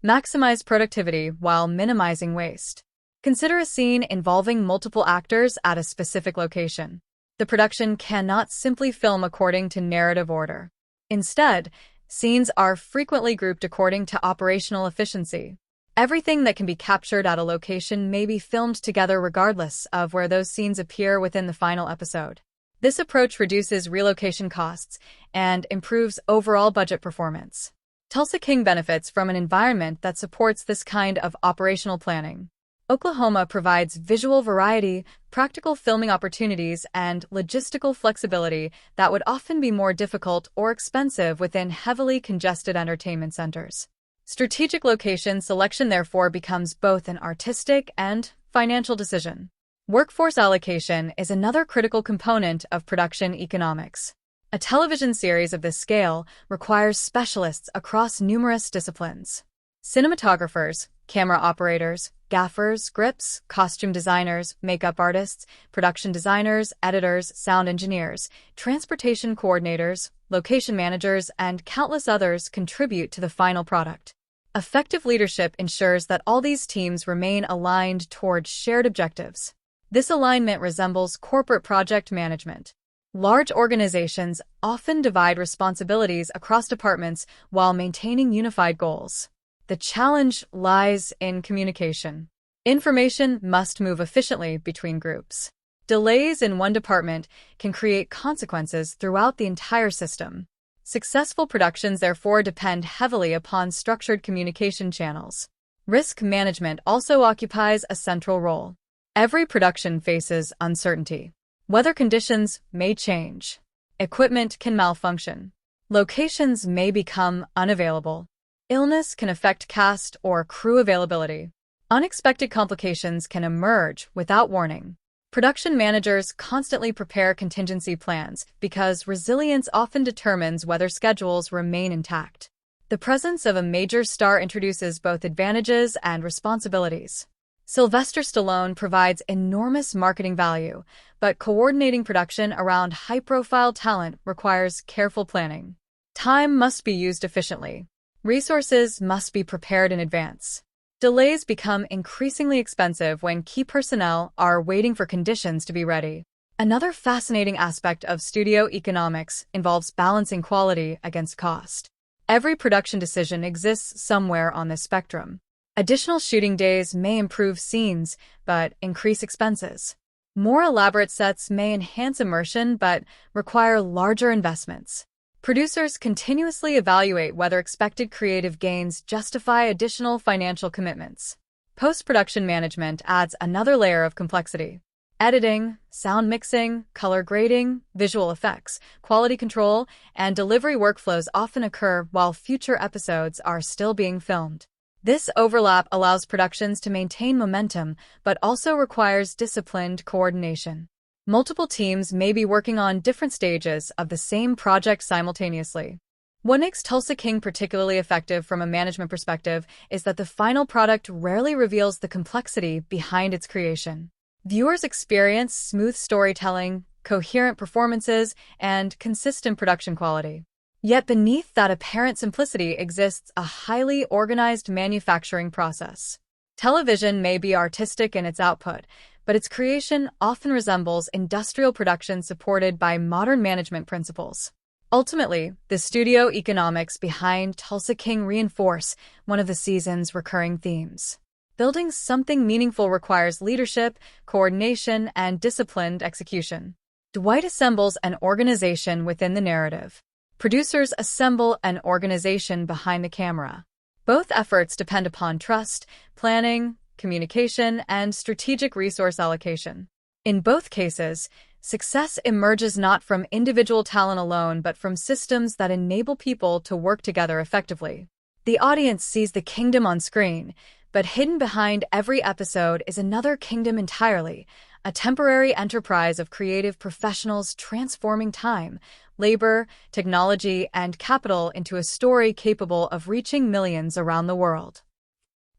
Maximize productivity while minimizing waste. Consider a scene involving multiple actors at a specific location. The production cannot simply film according to narrative order. Instead, scenes are frequently grouped according to operational efficiency. Everything that can be captured at a location may be filmed together regardless of where those scenes appear within the final episode. This approach reduces relocation costs and improves overall budget performance. Tulsa King benefits from an environment that supports this kind of operational planning. Oklahoma provides visual variety, practical filming opportunities, and logistical flexibility that would often be more difficult or expensive within heavily congested entertainment centers. Strategic location selection therefore becomes both an artistic and financial decision. Workforce allocation is another critical component of production economics. A television series of this scale requires specialists across numerous disciplines. Cinematographers, camera operators, gaffers, grips, costume designers, makeup artists, production designers, editors, sound engineers, transportation coordinators, location managers, and countless others contribute to the final product. Effective leadership ensures that all these teams remain aligned toward shared objectives. This alignment resembles corporate project management. Large organizations often divide responsibilities across departments while maintaining unified goals. The challenge lies in communication. Information must move efficiently between groups. Delays in one department can create consequences throughout the entire system. Successful productions therefore depend heavily upon structured communication channels. Risk management also occupies a central role. Every production faces uncertainty. Weather conditions may change. Equipment can malfunction. Locations may become unavailable. Illness can affect cast or crew availability. Unexpected complications can emerge without warning. Production managers constantly prepare contingency plans because resilience often determines whether schedules remain intact. The presence of a major star introduces both advantages and responsibilities. Sylvester Stallone provides enormous marketing value, but coordinating production around high-profile talent requires careful planning. Time must be used efficiently. Resources must be prepared in advance. Delays become increasingly expensive when key personnel are waiting for conditions to be ready. Another fascinating aspect of studio economics involves balancing quality against cost. Every production decision exists somewhere on this spectrum. Additional shooting days may improve scenes, but increase expenses. More elaborate sets may enhance immersion, but require larger investments. Producers continuously evaluate whether expected creative gains justify additional financial commitments. Post-production management adds another layer of complexity. Editing, sound mixing, color grading, visual effects, quality control, and delivery workflows often occur while future episodes are still being filmed. This overlap allows productions to maintain momentum, but also requires disciplined coordination. Multiple teams may be working on different stages of the same project simultaneously. What makes Tulsa King particularly effective from a management perspective is that the final product rarely reveals the complexity behind its creation. Viewers experience smooth storytelling, coherent performances, and consistent production quality. Yet beneath that apparent simplicity exists a highly organized manufacturing process. Television may be artistic in its output, but its creation often resembles industrial production supported by modern management principles. Ultimately, the studio economics behind Tulsa King reinforce one of the season's recurring themes. Building something meaningful requires leadership, coordination, and disciplined execution. Dwight assembles an organization within the narrative. Producers assemble an organization behind the camera. Both efforts depend upon trust, planning, communication, and strategic resource allocation. In both cases, success emerges not from individual talent alone, but from systems that enable people to work together effectively. The audience sees the kingdom on screen, but hidden behind every episode is another kingdom entirely, a temporary enterprise of creative professionals transforming time, labor, technology, and capital into a story capable of reaching millions around the world.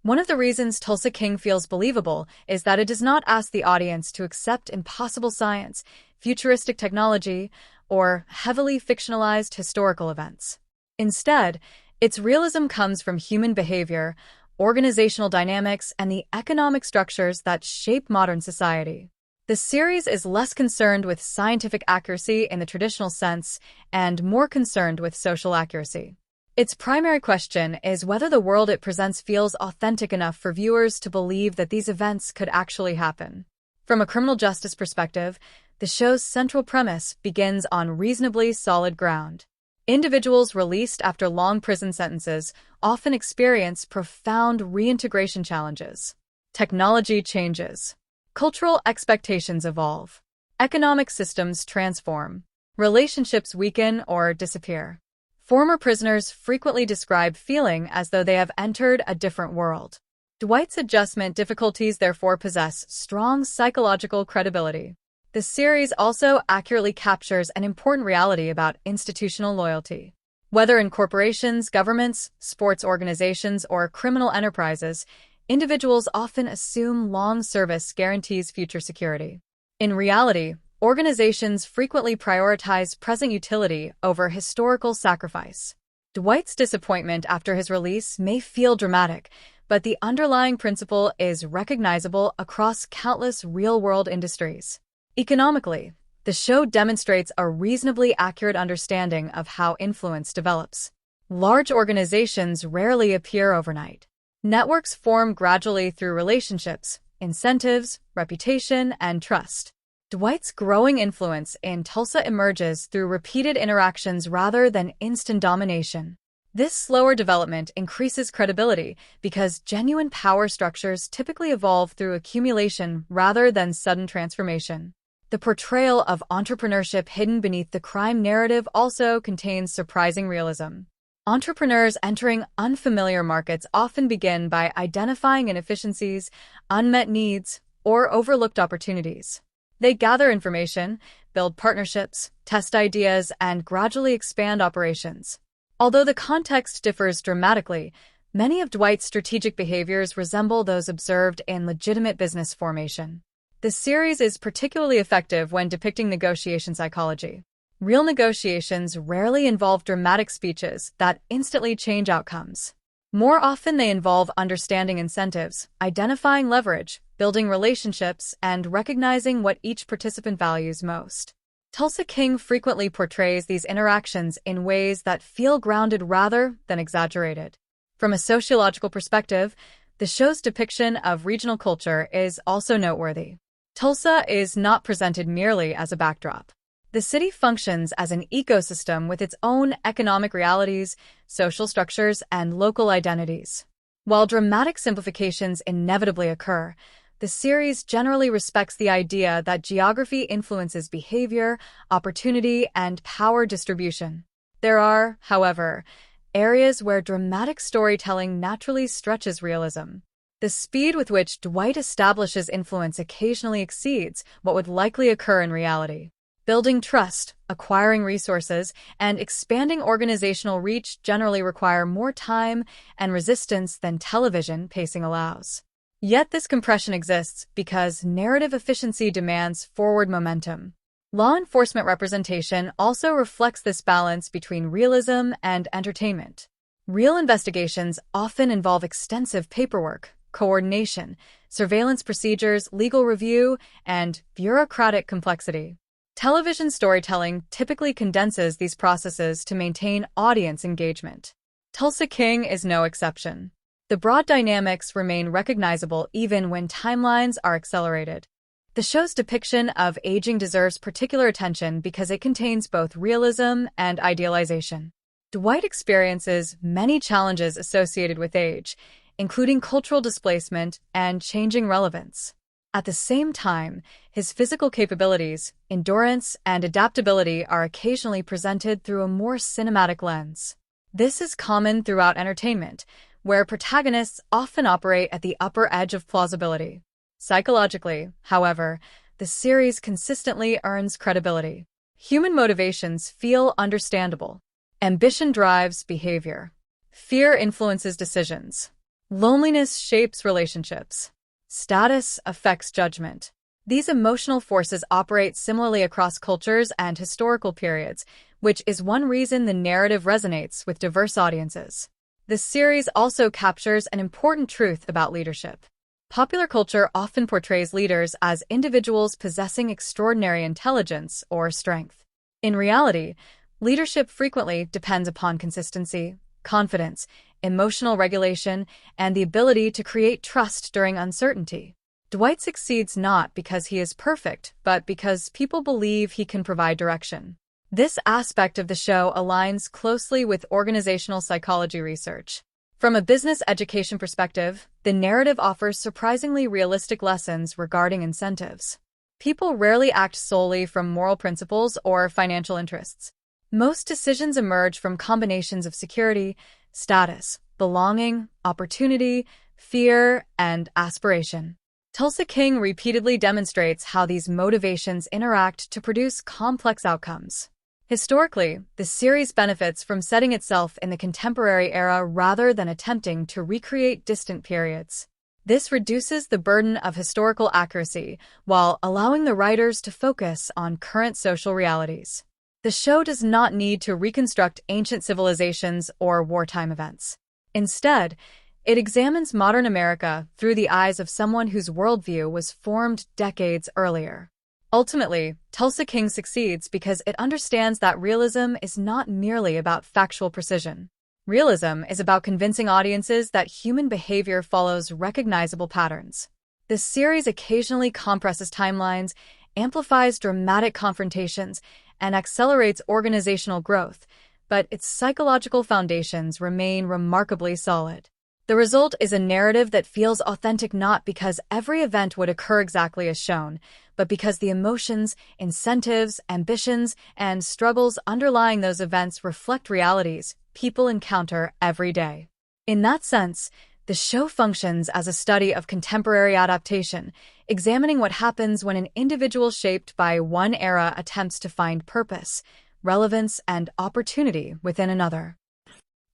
One of the reasons Tulsa King feels believable is that it does not ask the audience to accept impossible science, futuristic technology, or heavily fictionalized historical events. Instead, Its realism comes from human behavior, organizational dynamics, and the economic structures that shape modern society. The series is less concerned with scientific accuracy in the traditional sense and more concerned with social accuracy. Its primary question is whether the world it presents feels authentic enough for viewers to believe that these events could actually happen. From a criminal justice perspective, the show's central premise begins on reasonably solid ground. Individuals released after long prison sentences often experience profound reintegration challenges. Technology changes. Cultural expectations evolve. Economic systems transform. Relationships weaken or disappear. Former prisoners frequently describe feeling as though they have entered a different world. Dwight's adjustment difficulties therefore possess strong psychological credibility. The series also accurately captures an important reality about institutional loyalty. Whether in corporations, governments, sports organizations, or criminal enterprises, individuals often assume long service guarantees future security. In reality, organizations frequently prioritize present utility over historical sacrifice. Dwight's disappointment after his release may feel dramatic, but the underlying principle is recognizable across countless real-world industries. Economically, the show demonstrates a reasonably accurate understanding of how influence develops. Large organizations rarely appear overnight. Networks form gradually through relationships, incentives, reputation, and trust. Dwight's growing influence in Tulsa emerges through repeated interactions rather than instant domination. This slower development increases credibility because genuine power structures typically evolve through accumulation rather than sudden transformation. The portrayal of entrepreneurship hidden beneath the crime narrative also contains surprising realism. Entrepreneurs entering unfamiliar markets often begin by identifying inefficiencies, unmet needs, or overlooked opportunities. They gather information, build partnerships, test ideas, and gradually expand operations. Although the context differs dramatically, many of Dwight's strategic behaviors resemble those observed in legitimate business formation. The series is particularly effective when depicting negotiation psychology. Real negotiations rarely involve dramatic speeches that instantly change outcomes. More often, they involve understanding incentives, identifying leverage, building relationships, and recognizing what each participant values most. Tulsa King frequently portrays these interactions in ways that feel grounded rather than exaggerated. From a sociological perspective, the show's depiction of regional culture is also noteworthy. Tulsa is not presented merely as a backdrop. The city functions as an ecosystem with its own economic realities, social structures, and local identities. While dramatic simplifications inevitably occur, the series generally respects the idea that geography influences behavior, opportunity, and power distribution. There are, however, areas where dramatic storytelling naturally stretches realism. The speed with which Dwight establishes influence occasionally exceeds what would likely occur in reality. Building trust, acquiring resources, and expanding organizational reach generally require more time and resistance than television pacing allows. Yet this compression exists because narrative efficiency demands forward momentum. Law enforcement representation also reflects this balance between realism and entertainment. Real investigations often involve extensive paperwork, coordination, surveillance procedures, legal review, and bureaucratic complexity. Television storytelling typically condenses these processes to maintain audience engagement. Tulsa King is no exception. The broad dynamics remain recognizable even when timelines are accelerated. The show's depiction of aging deserves particular attention because it contains both realism and idealization. Dwight experiences many challenges associated with age, including cultural displacement and changing relevance. At the same time, his physical capabilities, endurance, and adaptability are occasionally presented through a more cinematic lens. This is common throughout entertainment, where protagonists often operate at the upper edge of plausibility. Psychologically, however, the series consistently earns credibility. Human motivations feel understandable. Ambition drives behavior. Fear influences decisions. Loneliness shapes relationships. Status affects judgment. These emotional forces operate similarly across cultures and historical periods, which is one reason the narrative resonates with diverse audiences. The series also captures an important truth about leadership. Popular culture often portrays leaders as individuals possessing extraordinary intelligence or strength. In reality, leadership frequently depends upon consistency, confidence, emotional regulation, and the ability to create trust during uncertainty. Dwight succeeds not because he is perfect, but because people believe he can provide direction. This aspect of the show aligns closely with organizational psychology research. From a business education perspective, the narrative offers surprisingly realistic lessons regarding incentives. People rarely act solely from moral principles or financial interests. Most decisions emerge from combinations of security, status, belonging, opportunity, fear, and aspiration. Tulsa King repeatedly demonstrates how these motivations interact to produce complex outcomes. Historically, the series benefits from setting itself in the contemporary era rather than attempting to recreate distant periods. This reduces the burden of historical accuracy while allowing the writers to focus on current social realities. The show does not need to reconstruct ancient civilizations or wartime events. Instead, it examines modern America through the eyes of someone whose worldview was formed decades earlier. Ultimately, Tulsa King succeeds because it understands that realism is not merely about factual precision. Realism is about convincing audiences that human behavior follows recognizable patterns. The series occasionally compresses timelines, amplifies dramatic confrontations, and accelerates organizational growth, but its psychological foundations remain remarkably solid. The result is a narrative that feels authentic not because every event would occur exactly as shown, but because the emotions, incentives, ambitions, and struggles underlying those events reflect realities people encounter every day. In that sense, the show functions as a study of contemporary adaptation, examining what happens when an individual shaped by one era attempts to find purpose, relevance, and opportunity within another.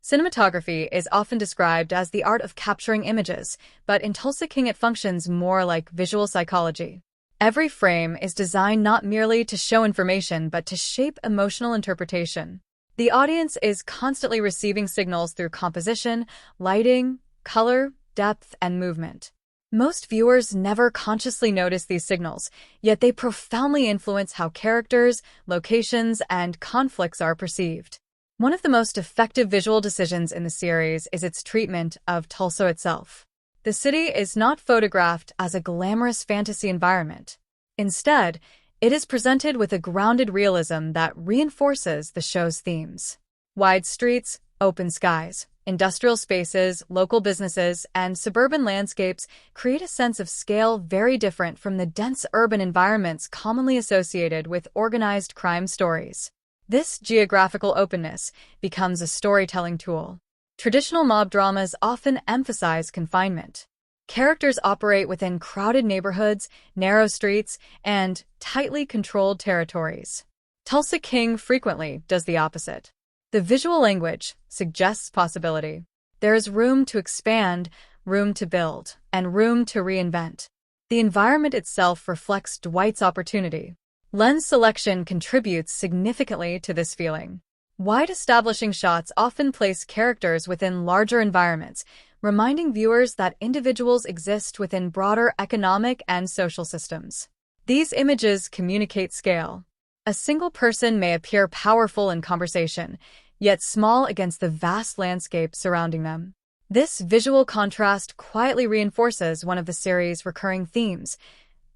Cinematography is often described as the art of capturing images, but in Tulsa King it functions more like visual psychology. Every frame is designed not merely to show information but to shape emotional interpretation. The audience is constantly receiving signals through composition, lighting, color, depth, and movement. Most viewers never consciously notice these signals, yet they profoundly influence how characters, locations, and conflicts are perceived. One of the most effective visual decisions in the series is its treatment of Tulsa itself. The city is not photographed as a glamorous fantasy environment. Instead, it is presented with a grounded realism that reinforces the show's themes. Wide streets, open skies, industrial spaces, local businesses, and suburban landscapes create a sense of scale very different from the dense urban environments commonly associated with organized crime stories. This geographical openness becomes a storytelling tool. Traditional mob dramas often emphasize confinement. Characters operate within crowded neighborhoods, narrow streets, and tightly controlled territories. Tulsa King frequently does the opposite. The visual language suggests possibility. There is room to expand, room to build, and room to reinvent. The environment itself reflects Dwight's opportunity. Lens selection contributes significantly to this feeling. Wide establishing shots often place characters within larger environments, reminding viewers that individuals exist within broader economic and social systems. These images communicate scale. A single person may appear powerful in conversation, yet small against the vast landscape surrounding them. This visual contrast quietly reinforces one of the series' recurring themes: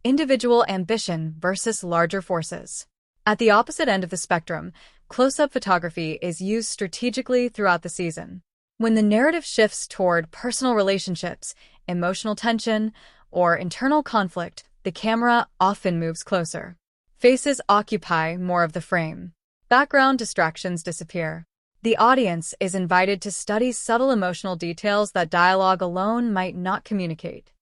individual ambition versus larger forces. At the opposite end of the spectrum, close-up photography is used strategically throughout the season. When the narrative shifts toward personal relationships, emotional tension, or internal conflict, the camera often moves closer. Faces occupy more of the frame. Background distractions disappear. The audience is invited to study subtle emotional details that dialogue alone might not communicate.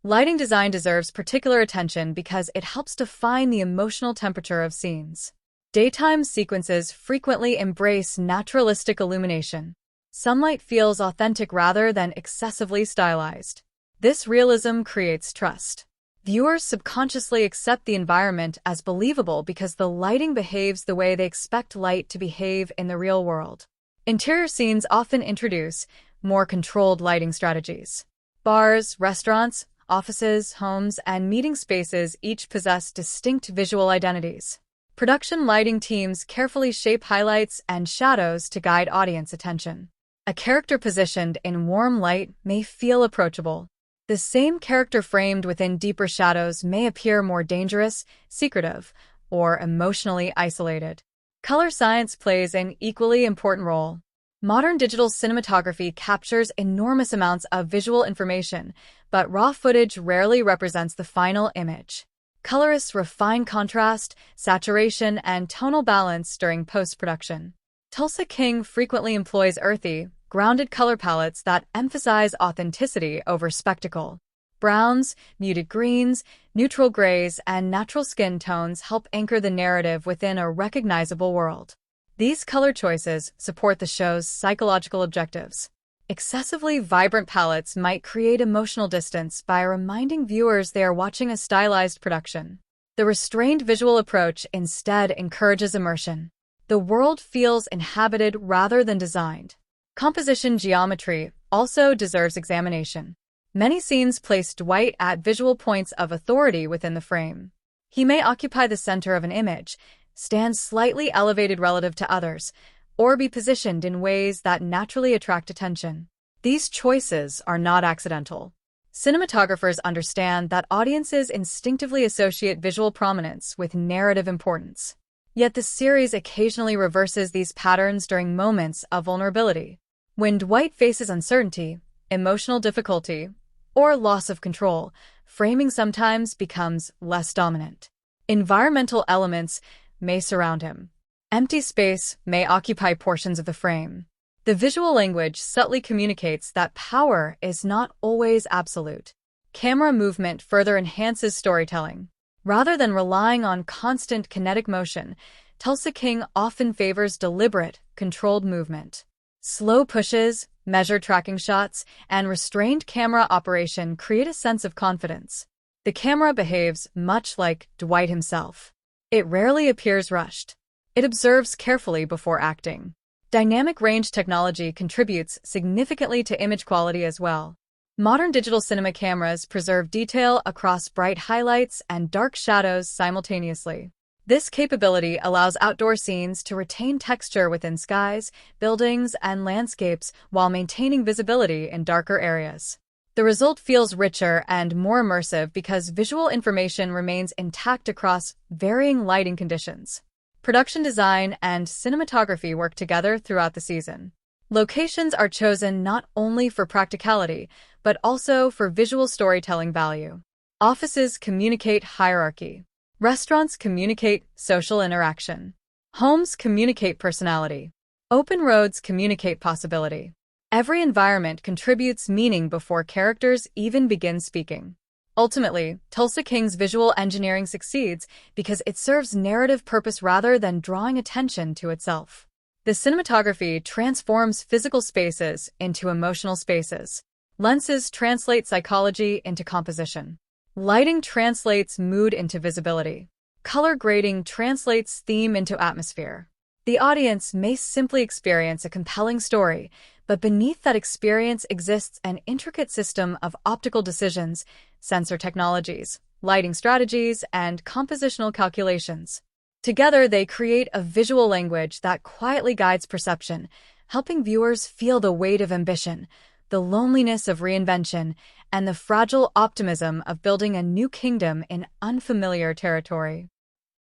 Lighting design deserves particular attention because it helps define the emotional temperature of scenes. Daytime sequences frequently embrace naturalistic illumination. Sunlight feels authentic rather than excessively stylized. This realism creates trust. Viewers subconsciously accept the environment as believable because the lighting behaves the way they expect light to behave in the real world. Interior scenes often introduce more controlled lighting strategies. Bars, restaurants, offices, homes, and meeting spaces each possess distinct visual identities. Production lighting teams carefully shape highlights and shadows to guide audience attention. A character positioned in warm light may feel approachable. The same character framed within deeper shadows may appear more dangerous, secretive, or emotionally isolated. Color science plays an equally important role. Modern digital cinematography captures enormous amounts of visual information, but raw footage rarely represents the final image. Colorists refine contrast, saturation, and tonal balance during post-production. Tulsa King frequently employs earthy, grounded color palettes that emphasize authenticity over spectacle. Browns, muted greens, neutral grays, and natural skin tones help anchor the narrative within a recognizable world. These color choices support the show's psychological objectives. Excessively vibrant palettes might create emotional distance by reminding viewers they are watching a stylized production. The restrained visual approach instead encourages immersion. The world feels inhabited rather than designed. Composition geometry also deserves examination. Many scenes place Dwight at visual points of authority within the frame. He may occupy the center of an image, stand slightly elevated relative to others, or be positioned in ways that naturally attract attention. These choices are not accidental. Cinematographers understand that audiences instinctively associate visual prominence with narrative importance. Yet the series occasionally reverses these patterns during moments of vulnerability. When Dwight faces uncertainty, emotional difficulty, or loss of control, framing sometimes becomes less dominant. Environmental elements may surround him. Empty space may occupy portions of the frame. The visual language subtly communicates that power is not always absolute. Camera movement further enhances storytelling. Rather than relying on constant kinetic motion, Tulsa King often favors deliberate, controlled movement. Slow pushes, measured tracking shots, and restrained camera operation create a sense of confidence. The camera behaves much like Dwight himself. It rarely appears rushed. It observes carefully before acting. Dynamic range technology contributes significantly to image quality as well. Modern digital cinema cameras preserve detail across bright highlights and dark shadows simultaneously. This capability allows outdoor scenes to retain texture within skies, buildings, and landscapes while maintaining visibility in darker areas. The result feels richer and more immersive because visual information remains intact across varying lighting conditions. Production design and cinematography work together throughout the season. Locations are chosen not only for practicality, but also for visual storytelling value. Offices communicate hierarchy. Restaurants communicate social interaction. Homes communicate personality. Open roads communicate possibility. Every environment contributes meaning before characters even begin speaking. Ultimately, Tulsa King's visual engineering succeeds because it serves narrative purpose rather than drawing attention to itself. The cinematography transforms physical spaces into emotional spaces. Lenses translate psychology into composition. Lighting translates mood into visibility. Color grading translates theme into atmosphere. The audience may simply experience a compelling story, but beneath that experience exists an intricate system of optical decisions, sensor technologies, lighting strategies, and compositional calculations. Together, they create a visual language that quietly guides perception, helping viewers feel the weight of ambition, the loneliness of reinvention, and the fragile optimism of building a new kingdom in unfamiliar territory.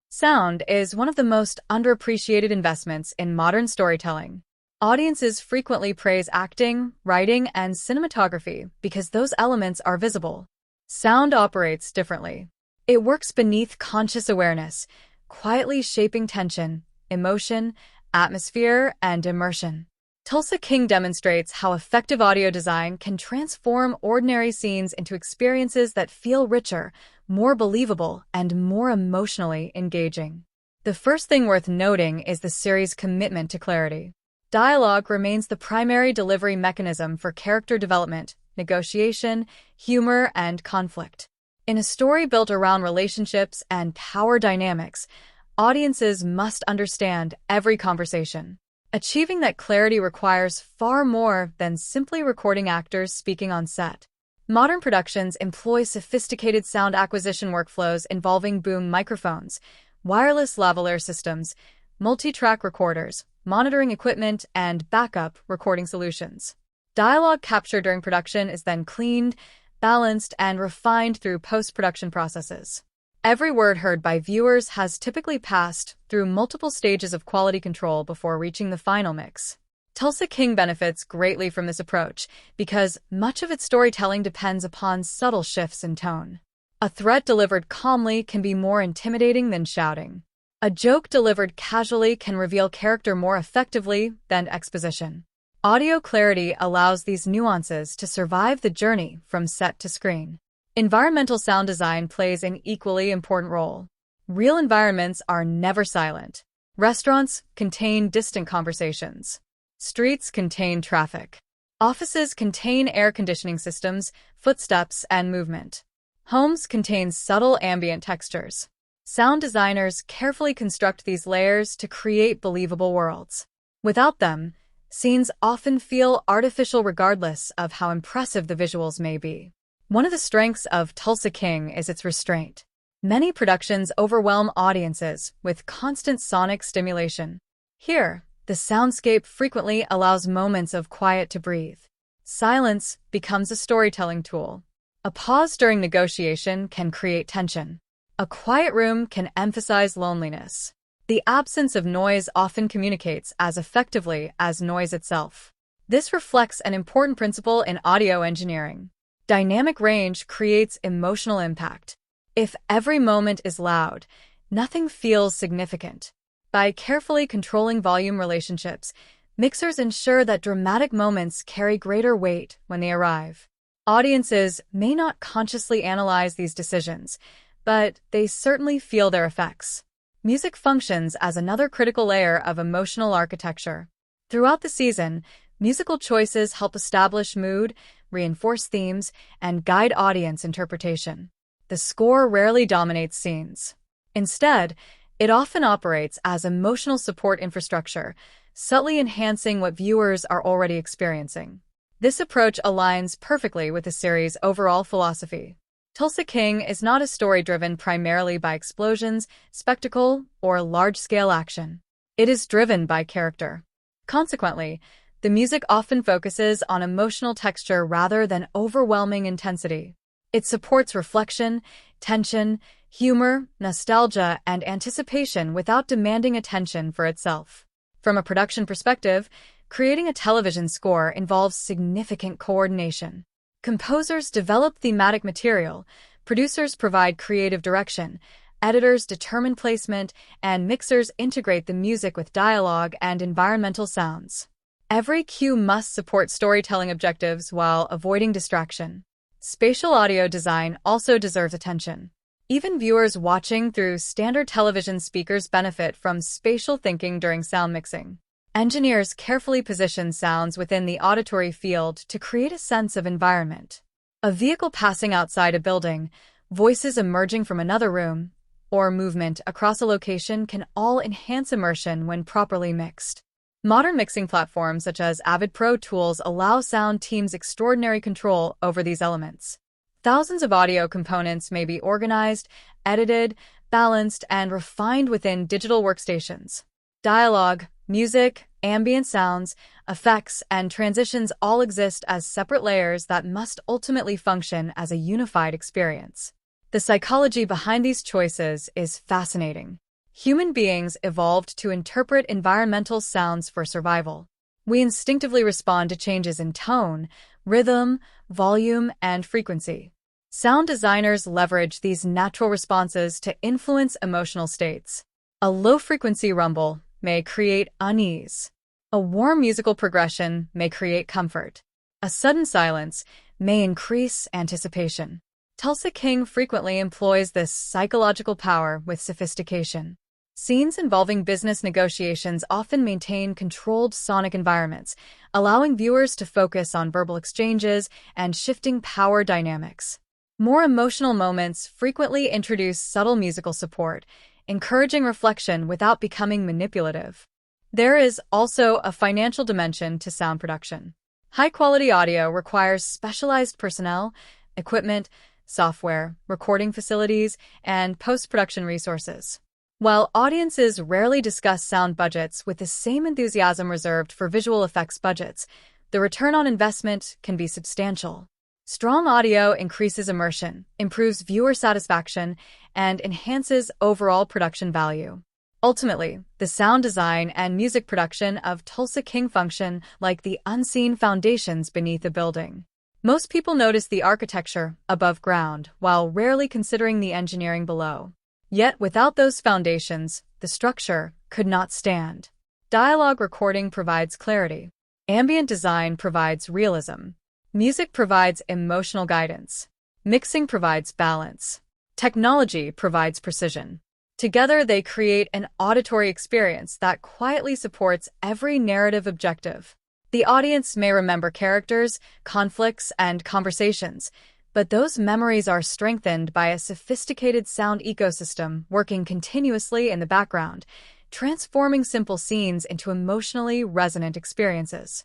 Sound is one of the most underappreciated investments in modern storytelling. Audiences frequently praise acting, writing, and cinematography because those elements are visible. Sound operates differently. It works beneath conscious awareness, quietly shaping tension, emotion, atmosphere, and immersion. Tulsa King demonstrates how effective audio design can transform ordinary scenes into experiences that feel richer, more believable, and more emotionally engaging. The first thing worth noting is the series' commitment to clarity. Dialogue remains the primary delivery mechanism for character development, negotiation, humor, and conflict. In a story built around relationships and power dynamics, audiences must understand every conversation. Achieving that clarity requires far more than simply recording actors speaking on set. Modern productions employ sophisticated sound acquisition workflows involving boom microphones, wireless lavalier systems, multi-track recorders, monitoring equipment, and backup recording solutions. Dialogue captured during production is then cleaned, balanced, and refined through post-production processes. Every word heard by viewers has typically passed through multiple stages of quality control before reaching the final mix. Tulsa King benefits greatly from this approach because much of its storytelling depends upon subtle shifts in tone. A threat delivered calmly can be more intimidating than shouting. A joke delivered casually can reveal character more effectively than exposition. Audio clarity allows these nuances to survive the journey from set to screen. Environmental sound design plays an equally important role. Real environments are never silent. Restaurants contain distant conversations. Streets contain traffic. Offices contain air conditioning systems, footsteps, and movement. Homes contain subtle ambient textures. Sound designers carefully construct these layers to create believable worlds. Without them, scenes often feel artificial regardless of how impressive the visuals may be. One of the strengths of Tulsa King is its restraint. Many productions overwhelm audiences with constant sonic stimulation. Here, the soundscape frequently allows moments of quiet to breathe. Silence becomes a storytelling tool. A pause during negotiation can create tension. A quiet room can emphasize loneliness. The absence of noise often communicates as effectively as noise itself. This reflects an important principle in audio engineering. Dynamic range creates emotional impact. If every moment is loud, nothing feels significant. By carefully controlling volume relationships, mixers ensure that dramatic moments carry greater weight when they arrive. Audiences may not consciously analyze these decisions, but they certainly feel their effects. Music functions as another critical layer of emotional architecture. Throughout the season, musical choices help establish mood, reinforce themes, and guide audience interpretation. The score rarely dominates scenes. Instead, it often operates as emotional support infrastructure, subtly enhancing what viewers are already experiencing. This approach aligns perfectly with the series' overall philosophy. Tulsa King is not a story driven primarily by explosions, spectacle, or large-scale action. It is driven by character. Consequently, the music often focuses on emotional texture rather than overwhelming intensity. It supports reflection, tension, humor, nostalgia, and anticipation without demanding attention for itself. From a production perspective, creating a television score involves significant coordination. Composers develop thematic material, producers provide creative direction, editors determine placement, and mixers integrate the music with dialogue and environmental sounds. Every cue must support storytelling objectives while avoiding distraction. Spatial audio design also deserves attention. Even viewers watching through standard television speakers benefit from spatial thinking during sound mixing. Engineers carefully position sounds within the auditory field to create a sense of environment. A vehicle passing outside a building, voices emerging from another room, or movement across a location can all enhance immersion when properly mixed. Modern mixing platforms such as Avid Pro Tools allow sound teams extraordinary control over these elements. Thousands of audio components may be organized, edited, balanced, and refined within digital workstations. Dialogue, music, ambient sounds, effects, and transitions all exist as separate layers that must ultimately function as a unified experience. The psychology behind these choices is fascinating. Human beings evolved to interpret environmental sounds for survival. We instinctively respond to changes in tone, rhythm, volume, and frequency. Sound designers leverage these natural responses to influence emotional states. A low-frequency rumble may create unease. A warm musical progression may create comfort. A sudden silence may increase anticipation. Tulsa King frequently employs this psychological power with sophistication. Scenes involving business negotiations often maintain controlled sonic environments, allowing viewers to focus on verbal exchanges and shifting power dynamics. More emotional moments frequently introduce subtle musical support, encouraging reflection without becoming manipulative. There is also a financial dimension to sound production. High-quality audio requires specialized personnel, equipment, software, recording facilities, and post-production resources. While audiences rarely discuss sound budgets with the same enthusiasm reserved for visual effects budgets, the return on investment can be substantial. Strong audio increases immersion, improves viewer satisfaction, and enhances overall production value. Ultimately, the sound design and music production of Tulsa King function like the unseen foundations beneath a building. Most people notice the architecture above ground while rarely considering the engineering below. Yet without those foundations, the structure could not stand. Dialogue recording provides clarity. Ambient design provides realism. Music provides emotional guidance. Mixing provides balance. Technology provides precision. Together, they create an auditory experience that quietly supports every narrative objective. The audience may remember characters, conflicts, and conversations, but those memories are strengthened by a sophisticated sound ecosystem working continuously in the background, transforming simple scenes into emotionally resonant experiences.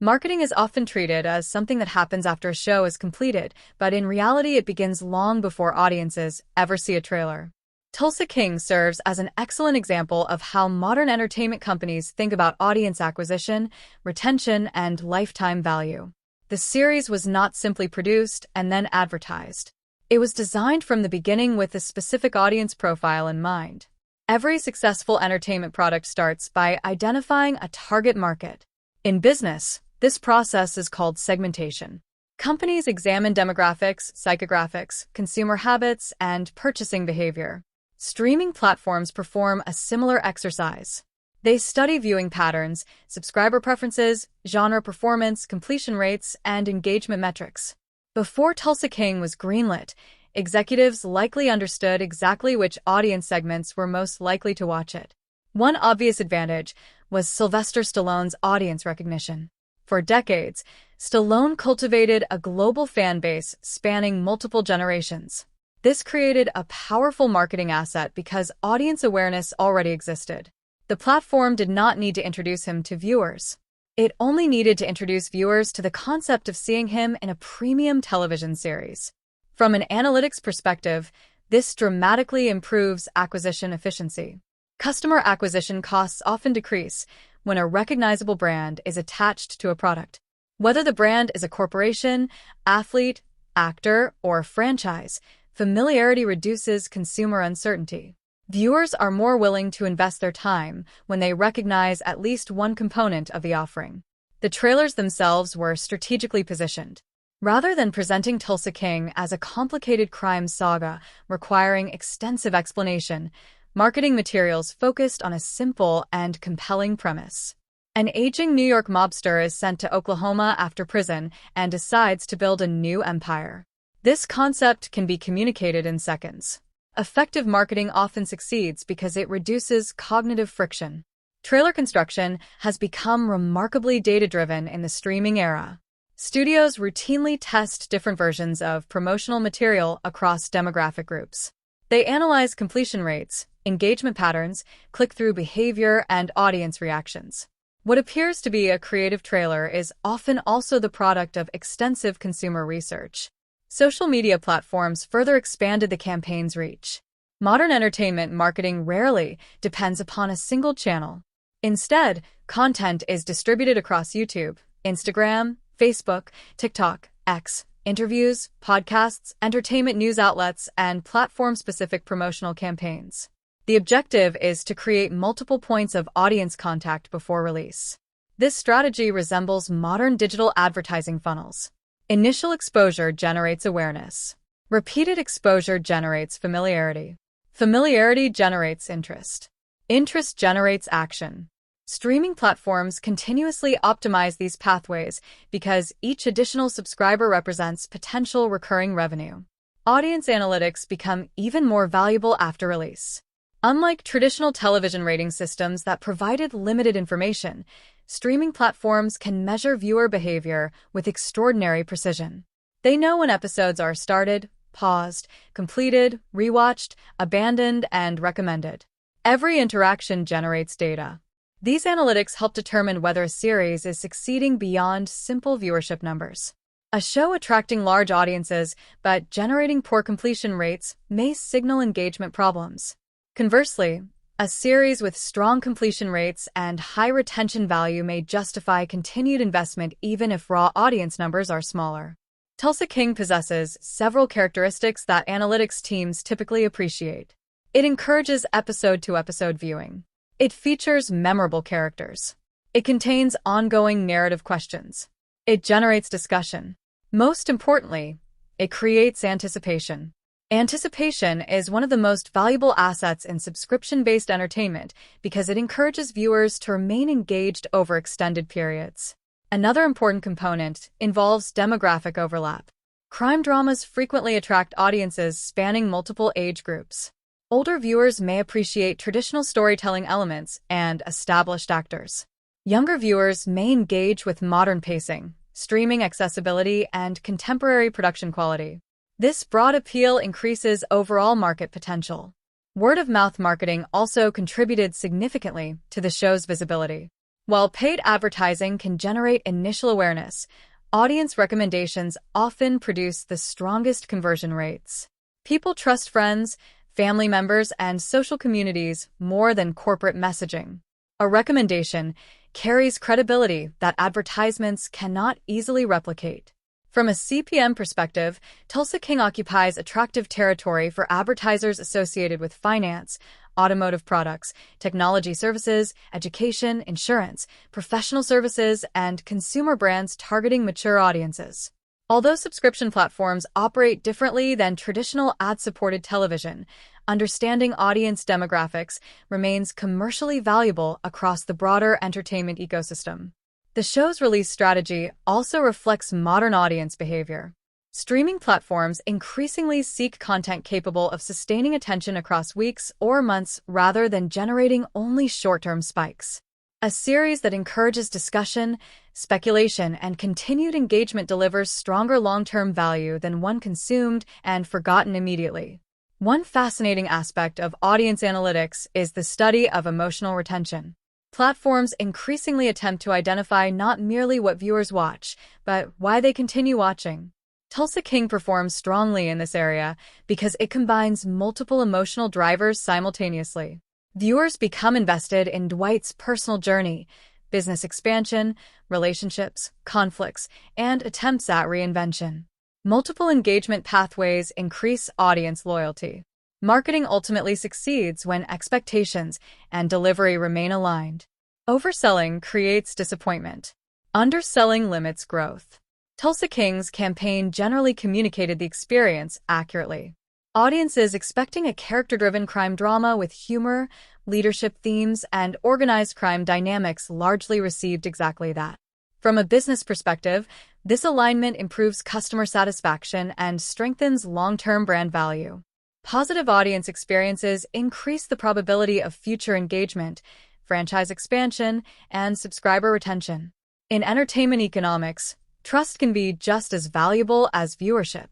Marketing is often treated as something that happens after a show is completed, but in reality it begins long before audiences ever see a trailer. Tulsa King serves as an excellent example of how modern entertainment companies think about audience acquisition, retention, and lifetime value. The series was not simply produced and then advertised. It was designed from the beginning with a specific audience profile in mind. Every successful entertainment product starts by identifying a target market. In business, this process is called segmentation. Companies examine demographics, psychographics, consumer habits, and purchasing behavior. Streaming platforms perform a similar exercise. They study viewing patterns, subscriber preferences, genre performance, completion rates, and engagement metrics. Before Tulsa King was greenlit, executives likely understood exactly which audience segments were most likely to watch it. One obvious advantage was Sylvester Stallone's audience recognition. For decades, Stallone cultivated a global fan base spanning multiple generations. This created a powerful marketing asset because audience awareness already existed. The platform did not need to introduce him to viewers. It only needed to introduce viewers to the concept of seeing him in a premium television series. From an analytics perspective, this dramatically improves acquisition efficiency. Customer acquisition costs often decrease when a recognizable brand is attached to a product. Whether the brand is a corporation, athlete, actor, or franchise, familiarity reduces consumer uncertainty. Viewers are more willing to invest their time when they recognize at least one component of the offering. The trailers themselves were strategically positioned. Rather than presenting Tulsa King as a complicated crime saga requiring extensive explanation, marketing materials focused on a simple and compelling premise. An aging New York mobster is sent to Oklahoma after prison and decides to build a new empire. This concept can be communicated in seconds. Effective marketing often succeeds because it reduces cognitive friction. Trailer construction has become remarkably data-driven in the streaming era. Studios routinely test different versions of promotional material across demographic groups. They analyze completion rates, engagement patterns, click-through behavior, and audience reactions. What appears to be a creative trailer is often also the product of extensive consumer research. Social media platforms further expanded the campaign's reach. Modern entertainment marketing rarely depends upon a single channel. Instead, content is distributed across YouTube, Instagram, Facebook, TikTok, X, interviews, podcasts, entertainment news outlets, and platform-specific promotional campaigns. The objective is to create multiple points of audience contact before release. This strategy resembles modern digital advertising funnels. Initial exposure generates awareness. Repeated exposure generates familiarity. Familiarity generates interest. Interest generates action. Streaming platforms continuously optimize these pathways because each additional subscriber represents potential recurring revenue. Audience analytics become even more valuable after release. Unlike traditional television rating systems that provided limited information, streaming platforms can measure viewer behavior with extraordinary precision. They know when episodes are started, paused, completed, rewatched, abandoned, and recommended. Every interaction generates data. These analytics help determine whether a series is succeeding beyond simple viewership numbers. A show attracting large audiences but generating poor completion rates may signal engagement problems. Conversely, a series with strong completion rates and high retention value may justify continued investment even if raw audience numbers are smaller. Tulsa King possesses several characteristics that analytics teams typically appreciate. It encourages episode-to-episode viewing. It features memorable characters. It contains ongoing narrative questions. It generates discussion. Most importantly, it creates anticipation. Anticipation is one of the most valuable assets in subscription-based entertainment because it encourages viewers to remain engaged over extended periods. Another important component involves demographic overlap. Crime dramas frequently attract audiences spanning multiple age groups. Older viewers may appreciate traditional storytelling elements and established actors. Younger viewers may engage with modern pacing, streaming accessibility, and contemporary production quality. This broad appeal increases overall market potential. Word-of-mouth marketing also contributed significantly to the show's visibility. While paid advertising can generate initial awareness, audience recommendations often produce the strongest conversion rates. People trust friends, family members, and social communities more than corporate messaging. A recommendation carries credibility that advertisements cannot easily replicate. From a CPM perspective, Tulsa King occupies attractive territory for advertisers associated with finance, automotive products, technology services, education, insurance, professional services, and consumer brands targeting mature audiences. Although subscription platforms operate differently than traditional ad-supported television, understanding audience demographics remains commercially valuable across the broader entertainment ecosystem. The show's release strategy also reflects modern audience behavior. Streaming platforms increasingly seek content capable of sustaining attention across weeks or months rather than generating only short-term spikes. A series that encourages discussion, speculation, and continued engagement delivers stronger long-term value than one consumed and forgotten immediately. One fascinating aspect of audience analytics is the study of emotional retention. Platforms increasingly attempt to identify not merely what viewers watch, but why they continue watching. Tulsa King performs strongly in this area because it combines multiple emotional drivers simultaneously. Viewers become invested in Dwight's personal journey, business expansion, relationships, conflicts, and attempts at reinvention. Multiple engagement pathways increase audience loyalty. Marketing ultimately succeeds when expectations and delivery remain aligned. Overselling creates disappointment. Underselling limits growth. Tulsa King's campaign generally communicated the experience accurately. Audiences expecting a character-driven crime drama with humor, leadership themes, and organized crime dynamics largely received exactly that. From a business perspective, this alignment improves customer satisfaction and strengthens long-term brand value. Positive audience experiences increase the probability of future engagement, franchise expansion, and subscriber retention. In entertainment economics, trust can be just as valuable as viewership.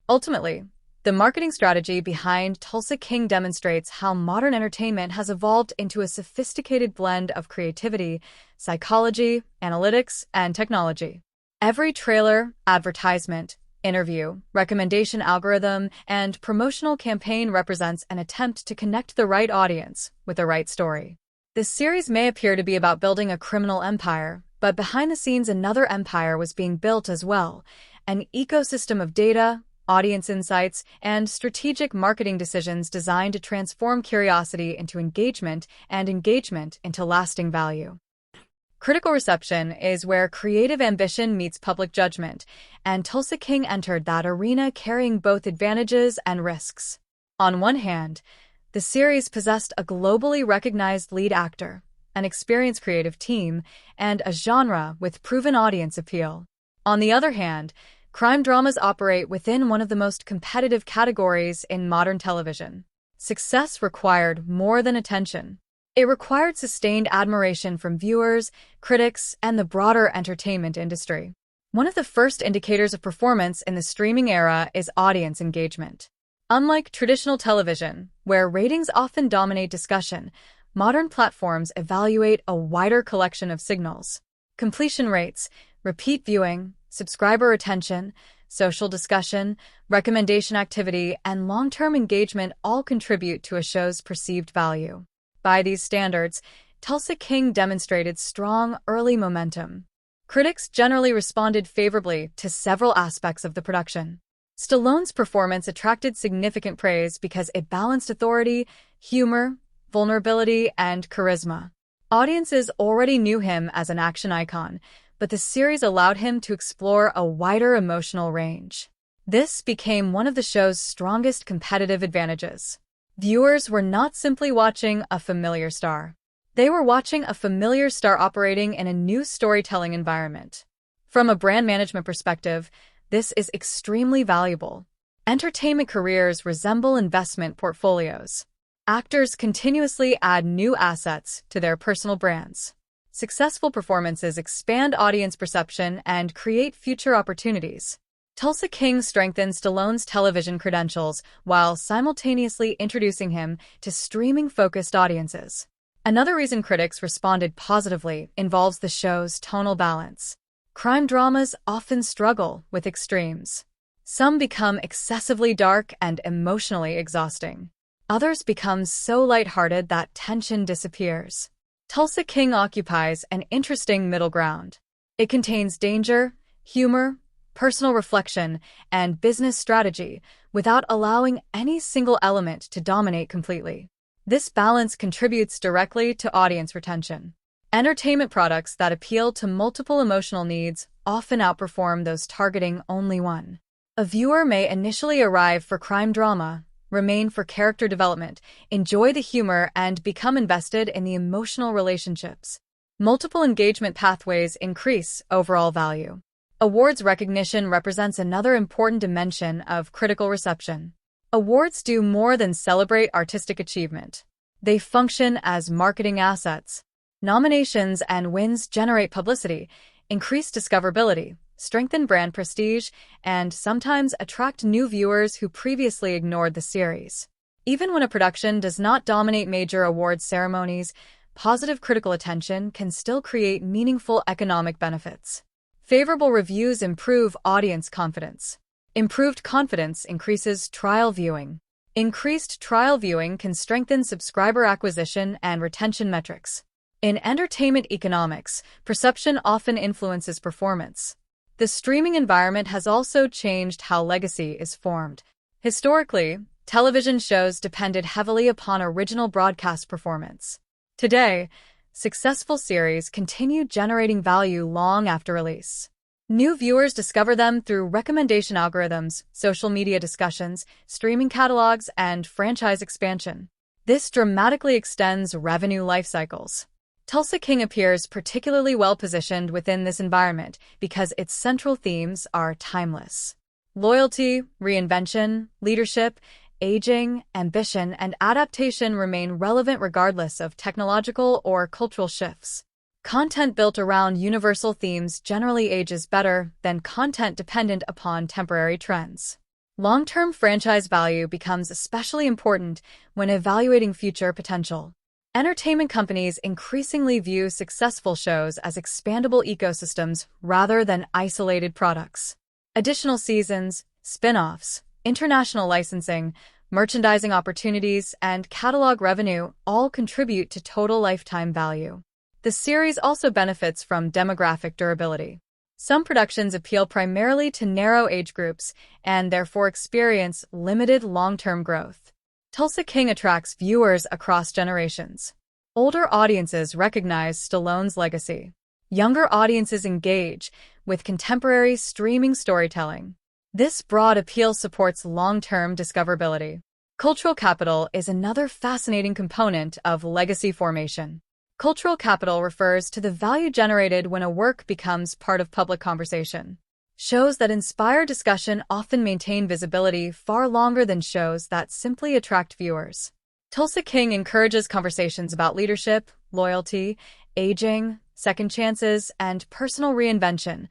Ultimately, the marketing strategy behind Tulsa King demonstrates how modern entertainment has evolved into a sophisticated blend of creativity, psychology, analytics, and technology. Every trailer, advertisement, interview, recommendation algorithm, and promotional campaign represents an attempt to connect the right audience with the right story. This series may appear to be about building a criminal empire, but behind the scenes another empire was being built as well, an ecosystem of data, audience insights, and strategic marketing decisions designed to transform curiosity into engagement and engagement into lasting value. Critical reception is where creative ambition meets public judgment, and Tulsa King entered that arena carrying both advantages and risks. On one hand, the series possessed a globally recognized lead actor, an experienced creative team, and a genre with proven audience appeal. On the other hand, crime dramas operate within one of the most competitive categories in modern television. Success required more than attention. It required sustained admiration from viewers, critics, and the broader entertainment industry. One of the first indicators of performance in the streaming era is audience engagement. Unlike traditional television, where ratings often dominate discussion, modern platforms evaluate a wider collection of signals. Completion rates, repeat viewing, subscriber retention, social discussion, recommendation activity, and long-term engagement all contribute to a show's perceived value. By these standards, Tulsa King demonstrated strong early momentum. Critics generally responded favorably to several aspects of the production. Stallone's performance attracted significant praise because it balanced authority, humor, vulnerability, and charisma. Audiences already knew him as an action icon, but the series allowed him to explore a wider emotional range. This became one of the show's strongest competitive advantages. Viewers were not simply watching a familiar star. They were watching a familiar star operating in a new storytelling environment. From a brand management perspective, this is extremely valuable. Entertainment careers resemble investment portfolios. Actors continuously add new assets to their personal brands. Successful performances expand audience perception and create future opportunities. Tulsa King strengthened Stallone's television credentials while simultaneously introducing him to streaming-focused audiences. Another reason critics responded positively involves the show's tonal balance. Crime dramas often struggle with extremes. Some become excessively dark and emotionally exhausting. Others become so lighthearted that tension disappears. Tulsa King occupies an interesting middle ground. It contains danger, humor, personal reflection, and business strategy without allowing any single element to dominate completely. This balance contributes directly to audience retention. Entertainment products that appeal to multiple emotional needs often outperform those targeting only one. A viewer may initially arrive for crime drama, remain for character development, enjoy the humor, and become invested in the emotional relationships. Multiple engagement pathways increase overall value. Awards recognition represents another important dimension of critical reception. Awards do more than celebrate artistic achievement. They function as marketing assets. Nominations and wins generate publicity, increase discoverability, strengthen brand prestige, and sometimes attract new viewers who previously ignored the series. Even when a production does not dominate major awards ceremonies, positive critical attention can still create meaningful economic benefits. Favorable reviews improve audience confidence. Improved confidence increases trial viewing. Increased trial viewing can strengthen subscriber acquisition and retention metrics. In entertainment economics, perception often influences performance. The streaming environment has also changed how legacy is formed. Historically, television shows depended heavily upon original broadcast performance. Today, successful series continue generating value long after release. New viewers discover them through recommendation algorithms, social media discussions, streaming catalogs, and franchise expansion. This dramatically extends revenue life cycles. Tulsa King appears particularly well-positioned within this environment because its central themes are timeless. Loyalty, reinvention, leadership, aging, ambition, and adaptation remain relevant regardless of technological or cultural shifts. Content built around universal themes generally ages better than content dependent upon temporary trends. Long-term franchise value becomes especially important when evaluating future potential. Entertainment companies increasingly view successful shows as expandable ecosystems rather than isolated products. Additional seasons, spin-offs, international licensing, merchandising opportunities, and catalog revenue all contribute to total lifetime value. The series also benefits from demographic durability. Some productions appeal primarily to narrow age groups and therefore experience limited long-term growth. Tulsa King attracts viewers across generations. Older audiences recognize Stallone's legacy. Younger audiences engage with contemporary streaming storytelling. This broad appeal supports long-term discoverability. Cultural capital is another fascinating component of legacy formation. Cultural capital refers to the value generated when a work becomes part of public conversation. Shows that inspire discussion often maintain visibility far longer than shows that simply attract viewers. Tulsa King encourages conversations about leadership, loyalty, aging, second chances, and personal reinvention,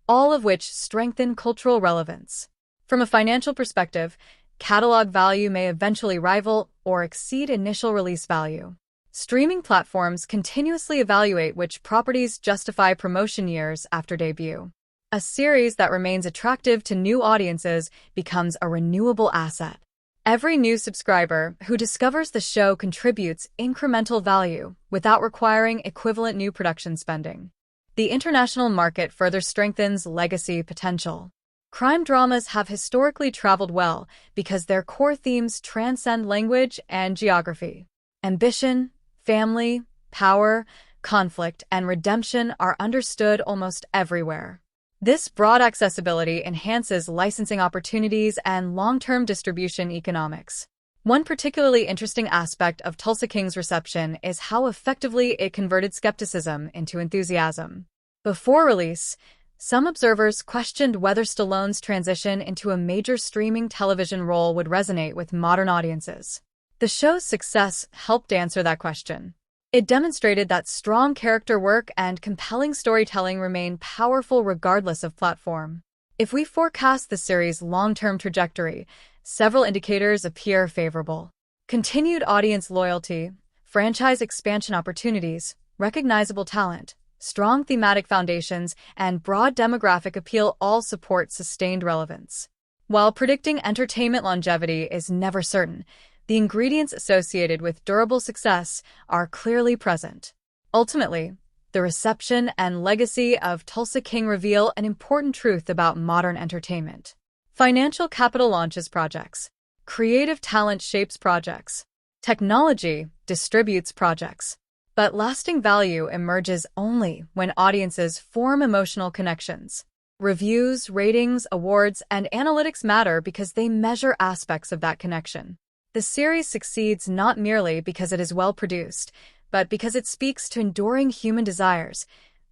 all of which strengthen cultural relevance. From a financial perspective, catalog value may eventually rival or exceed initial release value. Streaming platforms continuously evaluate which properties justify promotion years after debut. A series that remains attractive to new audiences becomes a renewable asset. Every new subscriber who discovers the show contributes incremental value without requiring equivalent new production spending. The international market further strengthens legacy potential. Crime dramas have historically traveled well because their core themes transcend language and geography. Ambition, family, power, conflict, and redemption are understood almost everywhere. This broad accessibility enhances licensing opportunities and long-term distribution economics. One particularly interesting aspect of Tulsa King's reception is how effectively it converted skepticism into enthusiasm. Before release, some observers questioned whether Stallone's transition into a major streaming television role would resonate with modern audiences. The show's success helped answer that question. It demonstrated that strong character work and compelling storytelling remain powerful regardless of platform. If we forecast the series' long-term trajectory, several indicators appear favorable. Continued audience loyalty, franchise expansion opportunities, recognizable talent, strong thematic foundations, and broad demographic appeal all support sustained relevance. While predicting entertainment longevity is never certain, the ingredients associated with durable success are clearly present. Ultimately, the reception and legacy of Tulsa King reveal an important truth about modern entertainment. Financial capital launches projects. Creative talent shapes projects. Technology distributes projects. But lasting value emerges only when audiences form emotional connections. Reviews, ratings, awards, and analytics matter because they measure aspects of that connection. The series succeeds not merely because it is well-produced, but because it speaks to enduring human desires,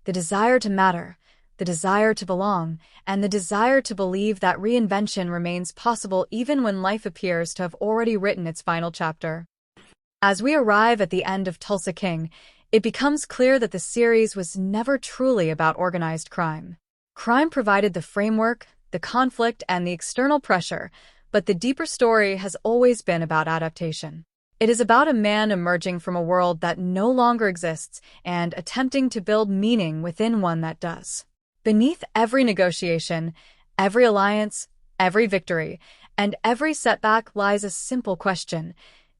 the desire to matter, the desire to belong, and the desire to believe that reinvention remains possible even when life appears to have already written its final chapter. As we arrive at the end of Tulsa King, it becomes clear that the series was never truly about organized crime. Crime provided the framework, the conflict, and the external pressure, but the deeper story has always been about adaptation. It is about a man emerging from a world that no longer exists and attempting to build meaning within one that does. Beneath every negotiation, every alliance, every victory, and every setback lies a simple question: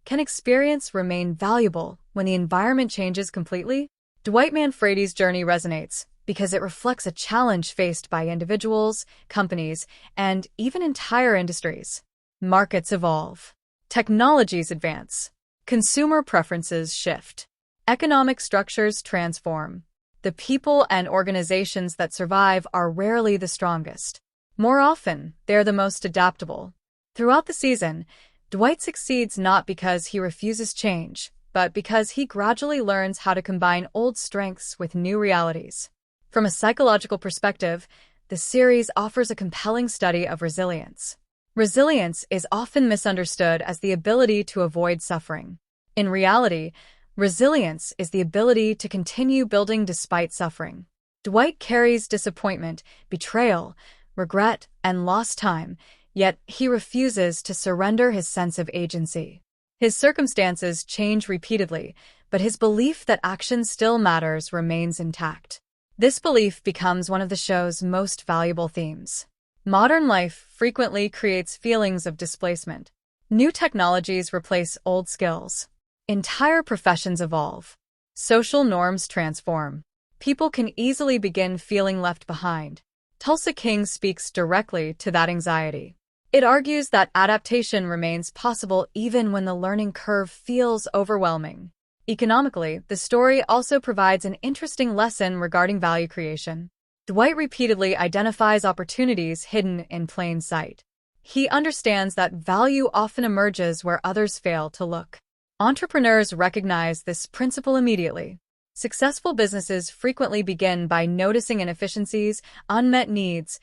can experience remain valuable when the environment changes completely? Dwight Manfredi's journey resonates because it reflects a challenge faced by individuals, companies, and even entire industries. Markets evolve. Technologies advance. Consumer preferences shift. Economic structures transform. The people and organizations that survive are rarely the strongest. More often, they're the most adaptable. Throughout the season, Dwight succeeds not because he refuses change, but because he gradually learns how to combine old strengths with new realities. From a psychological perspective, the series offers a compelling study of resilience. Resilience is often misunderstood as the ability to avoid suffering. In reality, resilience is the ability to continue building despite suffering. Dwight carries disappointment, betrayal, regret, and lost time, yet he refuses to surrender his sense of agency. His circumstances change repeatedly, but his belief that action still matters remains intact. This belief becomes one of the show's most valuable themes. Modern life frequently creates feelings of displacement. New technologies replace old skills. Entire professions evolve. Social norms transform. People can easily begin feeling left behind. Tulsa King speaks directly to that anxiety. It argues that adaptation remains possible even when the learning curve feels overwhelming. Economically, the story also provides an interesting lesson regarding value creation. Dwight repeatedly identifies opportunities hidden in plain sight. He understands that value often emerges where others fail to look. Entrepreneurs recognize this principle immediately. Successful businesses frequently begin by noticing inefficiencies, unmet needs,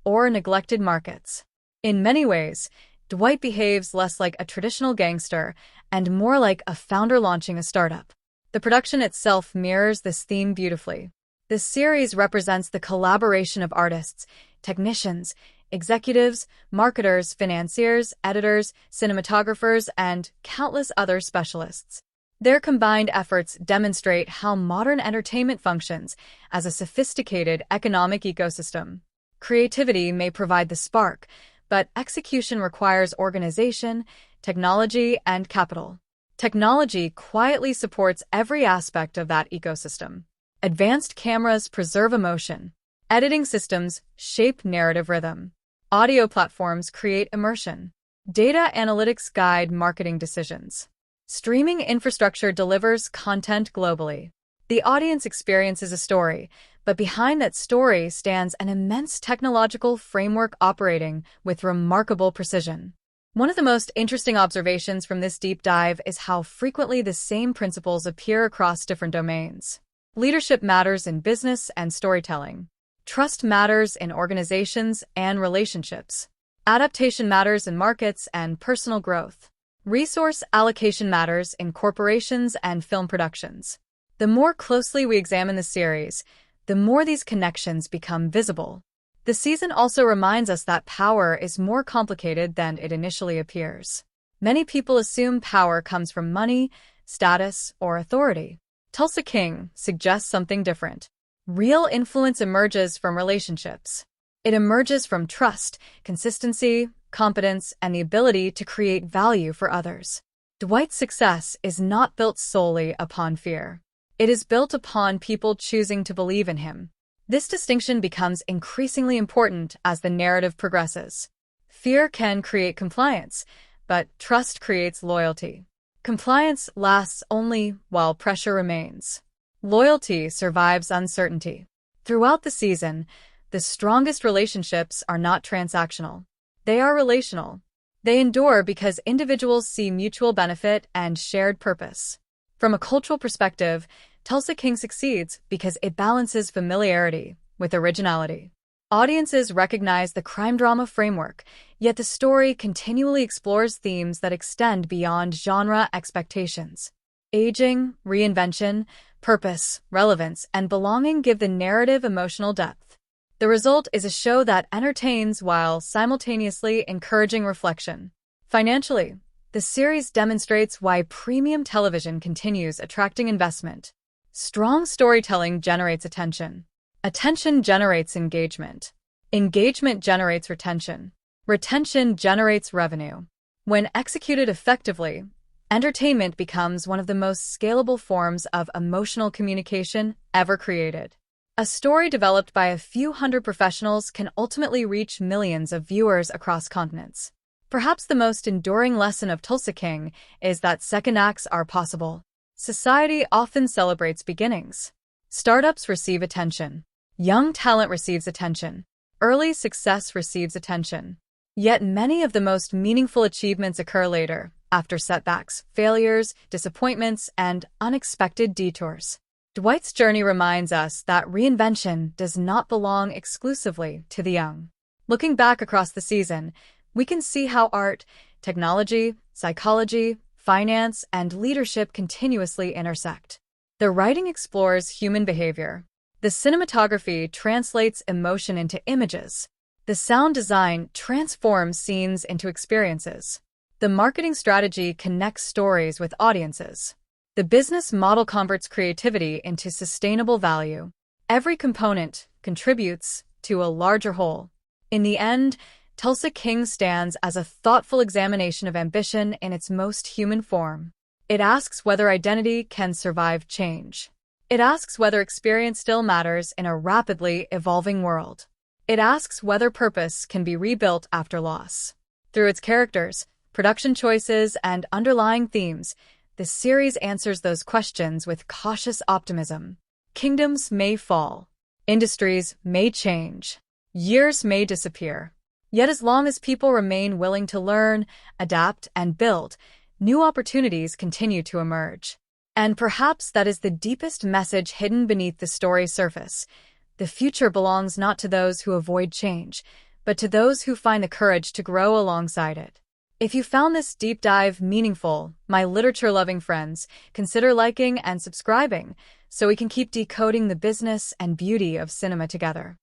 or neglected markets. In many ways, Dwight behaves less like a traditional gangster and more like a founder launching a startup. The production itself mirrors this theme beautifully. This series represents the collaboration of artists, technicians, executives, marketers, financiers, editors, cinematographers, and countless other specialists. Their combined efforts demonstrate how modern entertainment functions as a sophisticated economic ecosystem. Creativity may provide the spark, but execution requires organization, technology, and capital. Technology quietly supports every aspect of that ecosystem. Advanced cameras preserve emotion. Editing systems shape narrative rhythm. Audio platforms create immersion. Data analytics guide marketing decisions. Streaming infrastructure delivers content globally. The audience experiences a story, but behind that story stands an immense technological framework operating with remarkable precision. One of the most interesting observations from this deep dive is how frequently the same principles appear across different domains. Leadership matters in business and storytelling. Trust matters in organizations and relationships. Adaptation matters in markets and personal growth. Resource allocation matters in corporations and film productions. The more closely we examine the series, the more these connections become visible. The season also reminds us that power is more complicated than it initially appears. Many people assume power comes from money, status, or authority. Tulsa King suggests something different. Real influence emerges from relationships. It emerges from trust, consistency, competence, and the ability to create value for others. Dwight's success is not built solely upon fear. It is built upon people choosing to believe in him. This distinction becomes increasingly important as the narrative progresses. Fear can create compliance, but trust creates loyalty. Compliance lasts only while pressure remains. Loyalty survives uncertainty. Throughout the season, the strongest relationships are not transactional. They are relational. They endure because individuals see mutual benefit and shared purpose. From a cultural perspective, Tulsa King succeeds because it balances familiarity with originality. Audiences recognize the crime drama framework, yet the story continually explores themes that extend beyond genre expectations. Aging, reinvention, purpose, relevance, and belonging give the narrative emotional depth. The result is a show that entertains while simultaneously encouraging reflection. Financially, the series demonstrates why premium television continues attracting investment. Strong storytelling generates attention. Attention generates engagement. Engagement generates retention. Retention generates revenue. When executed effectively, entertainment becomes one of the most scalable forms of emotional communication ever created. A story developed by a few hundred professionals can ultimately reach millions of viewers across continents. Perhaps the most enduring lesson of Tulsa King is that second acts are possible. Society often celebrates beginnings. Startups receive attention. Young talent receives attention. Early success receives attention. Yet many of the most meaningful achievements occur later, after setbacks, failures, disappointments, and unexpected detours. Dwight's journey reminds us that reinvention does not belong exclusively to the young. Looking back across the season, we can see how art, technology, psychology, finance, and leadership continuously intersect. The writing explores human behavior. The cinematography translates emotion into images. The sound design transforms scenes into experiences. The marketing strategy connects stories with audiences. The business model converts creativity into sustainable value. Every component contributes to a larger whole. In the end, Tulsa King stands as a thoughtful examination of ambition in its most human form. It asks whether identity can survive change. It asks whether experience still matters in a rapidly evolving world. It asks whether purpose can be rebuilt after loss. Through its characters, production choices, and underlying themes, the series answers those questions with cautious optimism. Kingdoms may fall. Industries may change. Years may disappear. Yet as long as people remain willing to learn, adapt, and build, new opportunities continue to emerge. And perhaps that is the deepest message hidden beneath the story's surface. The future belongs not to those who avoid change, but to those who find the courage to grow alongside it. If you found this deep dive meaningful, my literature-loving friends, consider liking and subscribing so we can keep decoding the business and beauty of cinema together.